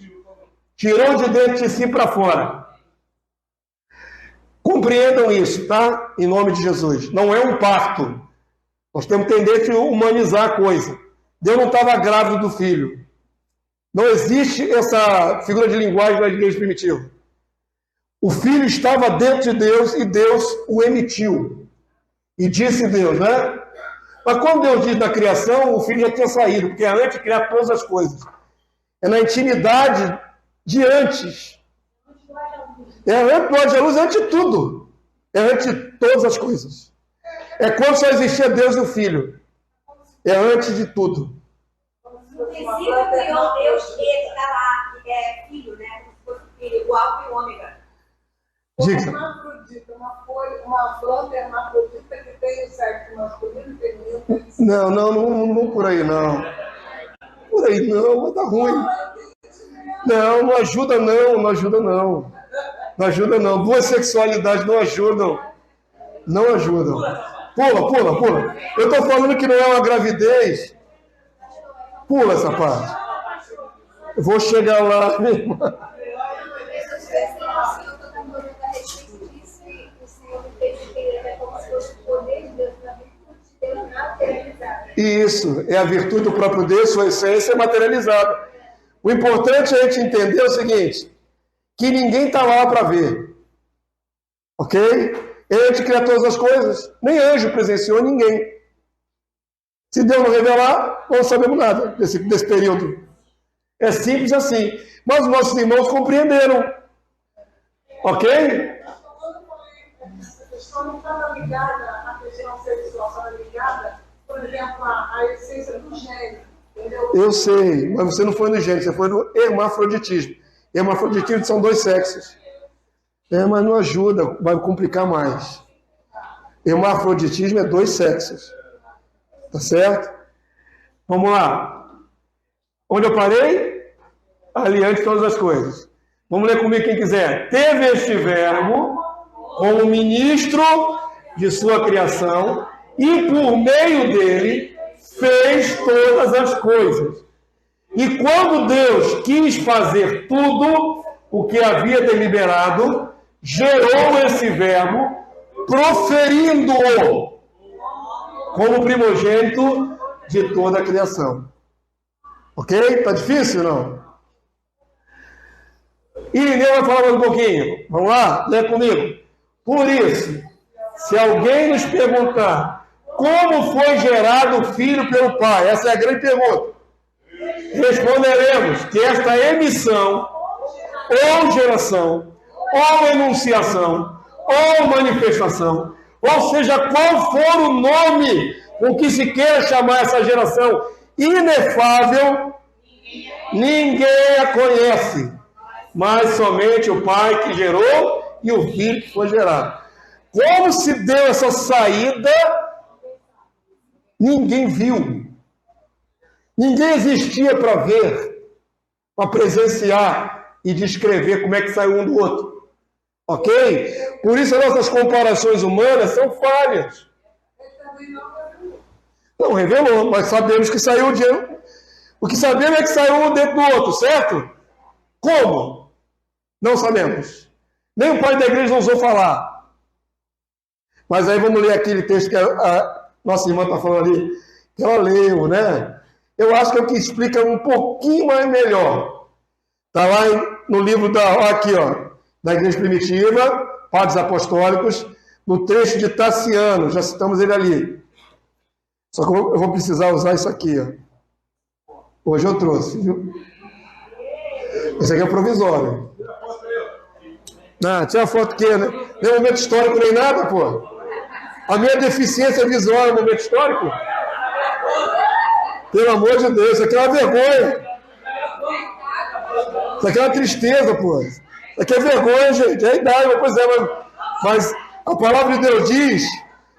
Tirou de dentro de si para fora. Compreendam isso, tá? Em nome de Jesus. Não é um parto. Nós temos tendência a humanizar a coisa. Deus não estava grávido do filho. Não existe essa figura de linguagem na igreja primitiva. O filho estava dentro de Deus e Deus o emitiu. E disse Deus, né? Mas quando Deus diz na criação, o filho já tinha saído, porque é antes de criar todas as coisas. É na intimidade de antes. É antes do anjo da luz, é antes de tudo. É antes de todas as coisas. É quando só existia Deus e o filho. É antes de tudo. No princípio criou Deus, ele está lá, que é filho, né? Como se fosse filho, o alfa e o ômega. Diga. Hermafrodita, uma planta hermafrodita que tem o sexo masculino e feminino. Não por aí não. Por aí não, vai dar ruim. Não ajuda não. Não ajuda não. Duas sexualidades não ajudam. Não ajudam. Pula. Eu estou falando que não é uma gravidez. Pula essa parte. Eu vou chegar lá, minha irmã. Isso, é a virtude do próprio Deus, sua essência é materializada. O importante é a gente entender o seguinte, que ninguém está lá para ver. Ok? Ele que cria todas as coisas. Nem anjo presenciou ninguém. Se Deus não revelar, não sabemos nada desse período. É simples assim. Mas os nossos irmãos compreenderam. Ok? Essa questão não estava ligada à questão sexual, estava ligada, por exemplo, à essência do gênero. Entendeu? Eu sei, mas você não foi no gênero, você foi no hermafroditismo. Hermafroditismo são dois sexos. Mas não ajuda, vai complicar mais. Hermafroditismo é dois sexos. Tá certo? Vamos lá. Onde eu parei? Ali antes de todas as coisas. Vamos ler comigo quem quiser. Teve este verbo como ministro de sua criação e por meio dele fez todas as coisas. E quando Deus quis fazer tudo o que havia deliberado, gerou esse verbo, proferindo-o como primogênito de toda a criação. Ok? Tá difícil, não? Irineu vai falar mais um pouquinho. Vamos lá? Lê comigo. Por isso, se alguém nos perguntar como foi gerado o filho pelo pai, essa é a grande pergunta, responderemos que esta emissão, ou geração, ou enunciação, ou manifestação, ou seja, qual for o nome com que se queira chamar essa geração inefável, ninguém a conhece, mas somente o pai que gerou e o filho que foi gerado. Como se deu essa saída, ninguém viu. Ninguém existia para ver, para presenciar e descrever como é que saiu um do outro. Ok? Por isso as nossas comparações humanas são falhas. Não revelou, mas sabemos que saiu de... O que sabemos é que saiu um dentro do outro, certo? Como? Não sabemos. Nem o pai da igreja ousou falar. Mas aí vamos ler aquele texto que a nossa irmã está falando ali, que ela leu, né? Eu acho que é o que explica um pouquinho mais melhor. Está lá no livro da Igreja Primitiva, Padres Apostólicos, no trecho de Tassiano, já citamos ele ali. Só que eu vou precisar usar isso aqui, ó. Hoje eu trouxe, viu? Esse aqui é o provisório. Não, tira a foto que, né? Nem momento histórico nem nada, pô. A minha deficiência visual é um momento histórico? Pelo amor de Deus, isso aqui é uma vergonha. Isso aqui é uma tristeza, pô. Isso aqui é vergonha, gente. É a idade, pois é, mas a palavra de Deus diz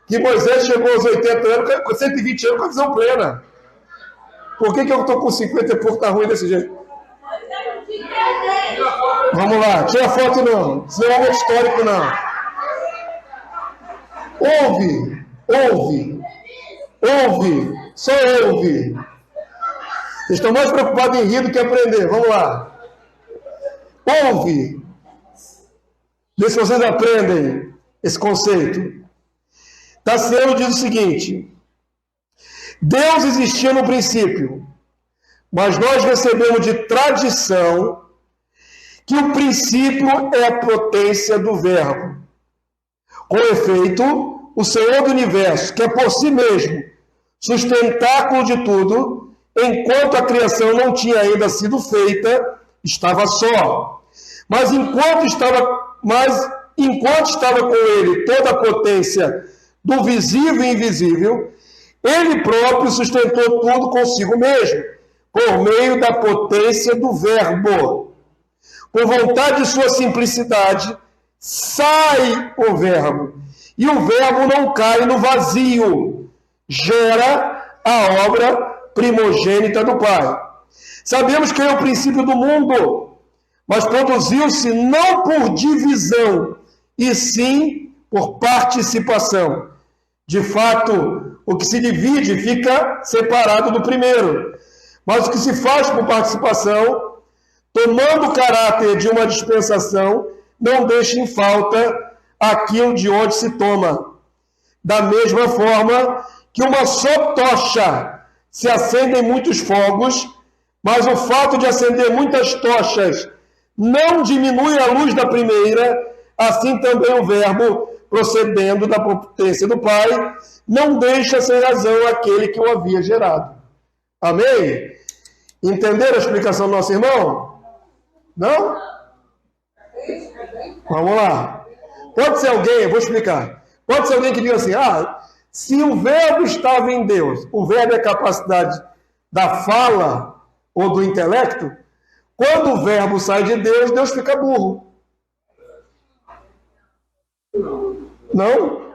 que Moisés chegou aos 80 anos, com 120 anos, com a visão plena. Por que eu estou com 50 e pouco, tá ruim desse jeito? Vamos lá, tira a foto não. Isso não é momento histórico, não. Ouve, só ouve. Vocês estão mais preocupados em rir do que aprender. Vamos lá. Ouve. Vê se vocês aprendem esse conceito. Tassiano diz o seguinte: Deus existia no princípio, mas nós recebemos de tradição que o princípio é a potência do verbo. Com efeito, o Senhor do universo, que é por si mesmo sustentáculo de tudo, enquanto a criação não tinha ainda sido feita, estava só. Mas enquanto estava com ele toda a potência do visível e invisível, ele próprio sustentou tudo consigo mesmo, por meio da potência do verbo. Por vontade de sua simplicidade, sai o verbo, e o verbo não cai no vazio, gera a obra primogênita do Pai. Sabemos que é o princípio do mundo, mas produziu-se não por divisão, e sim por participação. De fato, o que se divide fica separado do primeiro, mas o que se faz por participação, tomando o caráter de uma dispensação, não deixa em falta aquilo de onde se toma. Da mesma forma que uma só tocha se acende em muitos fogos, mas o fato de acender muitas tochas não diminui a luz da primeira, assim também o verbo, procedendo da potência do Pai, não deixa sem razão aquele que o havia gerado. Amém? Entenderam a explicação do nosso irmão? Não? Vamos lá. Pode ser alguém, eu vou explicar. Pode ser alguém que diga assim, se o verbo estava em Deus, o verbo é a capacidade da fala ou do intelecto, quando o verbo sai de Deus, Deus fica burro. Não?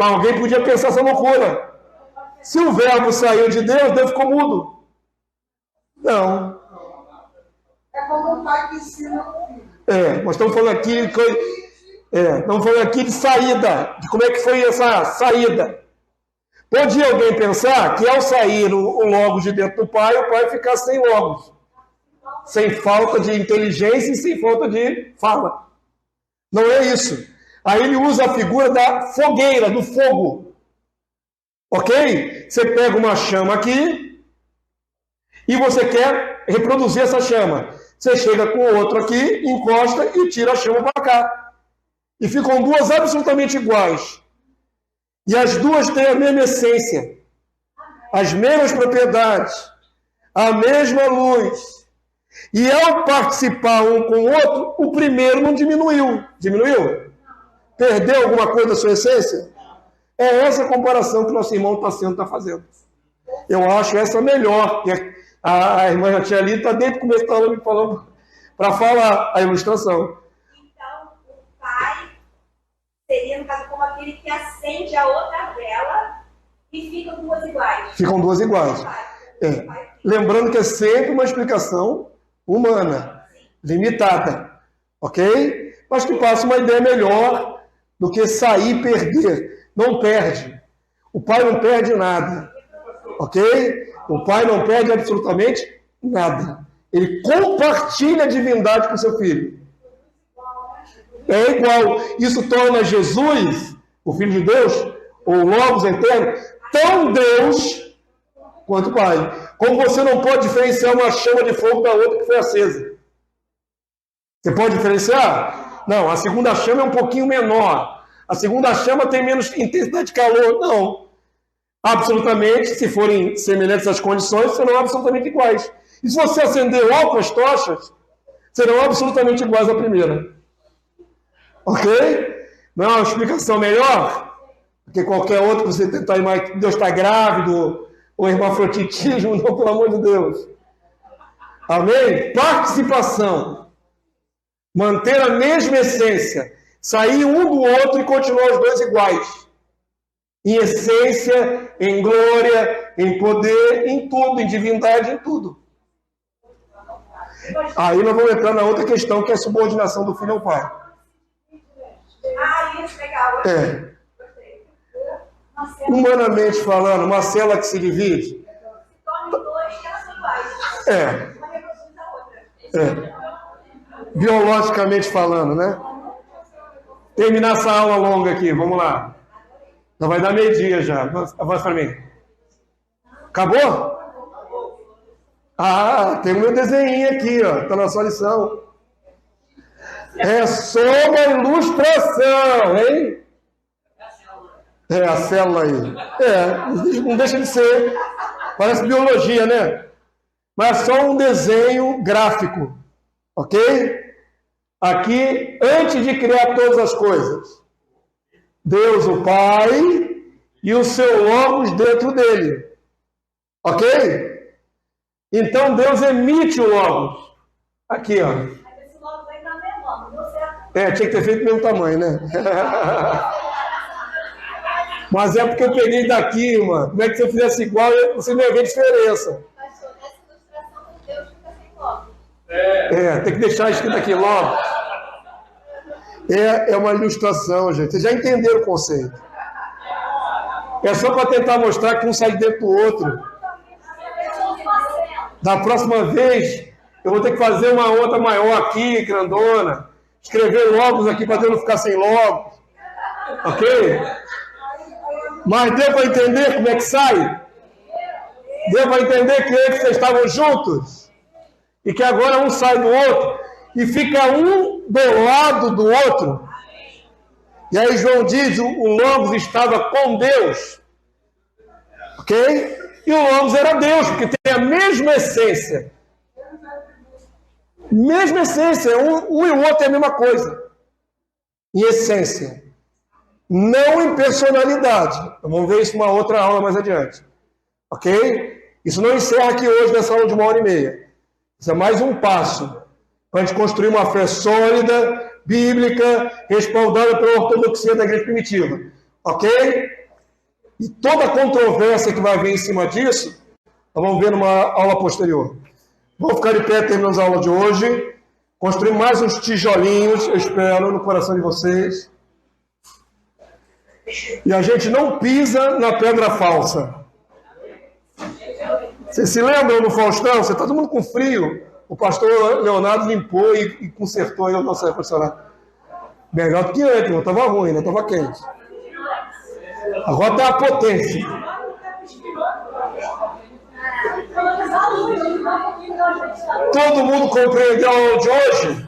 Alguém podia pensar essa loucura. Se o verbo saiu de Deus, Deus ficou mudo. Não. É como o pai que ensina o filho. Nós estamos falando aqui de saída, de como é que foi essa saída. Podia alguém pensar que ao sair o logos de dentro do pai, o pai ficar sem logos, sem falta de inteligência e sem falta de fala. Não é isso. Aí ele usa a figura da fogueira, do fogo. Ok? Você pega uma chama aqui e você quer reproduzir essa chama. Você chega com o outro aqui, encosta e tira a chama para cá. E ficam duas absolutamente iguais. E as duas têm a mesma essência, as mesmas propriedades, a mesma luz. E ao participar um com o outro, o primeiro não diminuiu. Diminuiu? Perdeu alguma coisa da sua essência? É essa comparação que nosso irmão está fazendo. Eu acho essa melhor. A irmã Tia Ali está desde o começo da aula me falando para falar a ilustração. Então, o pai seria, no caso, como aquele que acende a outra vela e ficam duas iguais. Ficam duas iguais. É. Lembrando que é sempre uma explicação humana, limitada, ok? Mas que passa uma ideia melhor do que sair e perder. Não perde. O pai não perde nada, ok? O pai não perde absolutamente nada. Ele compartilha a divindade com seu filho. É igual. Isso torna Jesus, o Filho de Deus, ou Logos eterno, tão Deus quanto o Pai. Como você não pode diferenciar uma chama de fogo da outra que foi acesa. Você pode diferenciar? Não, a segunda chama é um pouquinho menor. A segunda chama tem menos intensidade de calor. Não. Absolutamente, se forem semelhantes às condições, serão absolutamente iguais. E se você acender outras tochas, serão absolutamente iguais à primeira. Ok? Não é uma explicação melhor? Porque qualquer outra que você tentar imaginar que Deus está grávido, ou hermafroditismo, não, pelo amor de Deus. Amém? Participação. Manter a mesma essência. Sair um do outro e continuar os dois iguais. Em essência, em glória, em poder, em tudo, em divindade, em tudo. Aí nós vamos entrar na outra questão, que é a subordinação do filho ao pai. Ah, isso, legal. É. Humanamente falando, uma célula que se divide. Torne dois que elas são iguais. É. Uma reproduz a outra. É. Biologicamente falando, né? Terminar essa aula longa aqui, vamos lá. Já vai dar meio-dia já. Avança para mim. Acabou? Ah, tem o meu desenho aqui, ó. Está na sua lição. É só uma ilustração, hein? É, a célula aí. É, não deixa de ser. Parece biologia, né? Mas é só um desenho gráfico. Ok? Aqui, antes de criar todas as coisas, Deus, o Pai, e o seu Logos dentro dele. Ok? Então, Deus emite o Logos. Aqui, ó. Esse logo aí tá menor, não deu certo. É, tinha que ter feito do mesmo tamanho, né? Mas é porque eu peguei daqui, mano. Como é que se eu fizesse igual, você não ia ver diferença. Pastor, nessa ilustração de Deus fica sem logo. É, tem que deixar escrito aqui logo. É uma ilustração, gente. Vocês já entenderam o conceito. É só para tentar mostrar que um sai dentro do outro. Da próxima vez, eu vou ter que fazer uma outra maior aqui, grandona. Escrever logos aqui para Deus não ficar sem logos. Ok? Mas deu para entender como é que sai? Deu para entender que vocês estavam juntos? E que agora um sai do outro e fica um do lado do outro. E aí João diz, o Logos estava com Deus. Ok? E o Logos era Deus, porque tem a mesma essência. Mesma essência, um e o outro é a mesma coisa. Em essência. Não em personalidade. Vamos ver isso numa outra aula mais adiante. Ok? Isso não encerra aqui hoje nessa aula de 1h30. Isso é mais um passo para a gente construir uma fé sólida, bíblica, respaldada pela ortodoxia da igreja primitiva. Ok? E toda a controvérsia que vai vir em cima disso, nós vamos ver numa aula posterior. Vamos ficar de pé, terminamos a aula de hoje. Construir mais uns tijolinhos, eu espero, no coração de vocês. E a gente não pisa na pedra falsa. Vocês se lembram do Faustão? Você está todo mundo com frio. O pastor Leonardo limpou e consertou aí o nosso ar-condicionado. Melhor do que antes, não estava ruim, não estava quente. Agora está a potência. Todo mundo compreendeu a aula de hoje?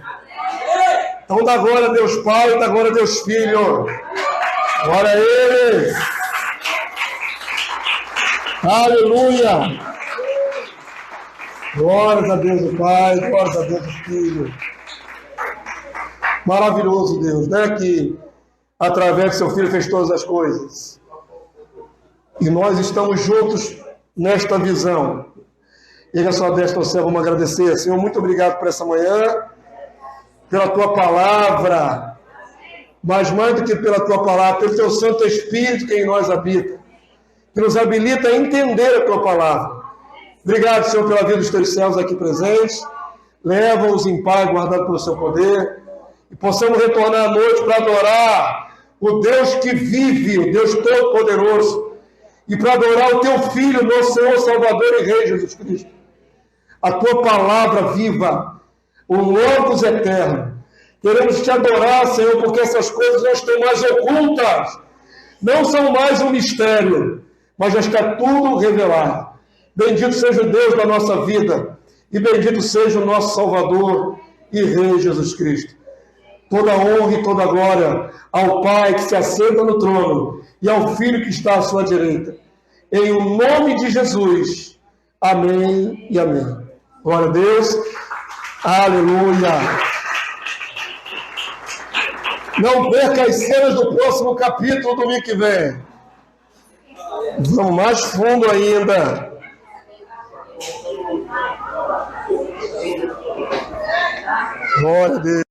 Então dá glória a Deus Pai, dá glória a Deus Filho. Glória a Ele. Aleluia. Glórias a Deus o Pai, glórias a Deus o Filho. Maravilhoso Deus, né? Que através do seu Filho fez todas as coisas. E nós estamos juntos nesta visão. E a sua destra ao céu, vamos agradecer. Senhor, muito obrigado por essa manhã, pela tua palavra, mas mais do que pela tua palavra, pelo teu Santo Espírito que em nós habita, que nos habilita a entender a tua palavra. Obrigado, Senhor, pela vida dos teus céus aqui presentes. Leva-os em paz, guardado pelo seu poder, e possamos retornar à noite para adorar o Deus que vive, o Deus Todo-Poderoso, e para adorar o teu Filho, nosso Senhor, Salvador e Rei, Jesus Cristo. A tua palavra viva, o Logos eterno. Queremos te adorar, Senhor, porque essas coisas não estão mais ocultas, não são mais um mistério, mas já está tudo revelado. Bendito seja o Deus da nossa vida, e bendito seja o nosso Salvador e Rei Jesus Cristo. Toda honra e toda glória ao Pai que se assenta no trono e ao Filho que está à sua direita. Em o nome de Jesus. Amém e amém. Glória a Deus. Aleluia. Não perca as cenas do próximo capítulo domingo que vem. Vamos mais fundo ainda. Glória a Deus.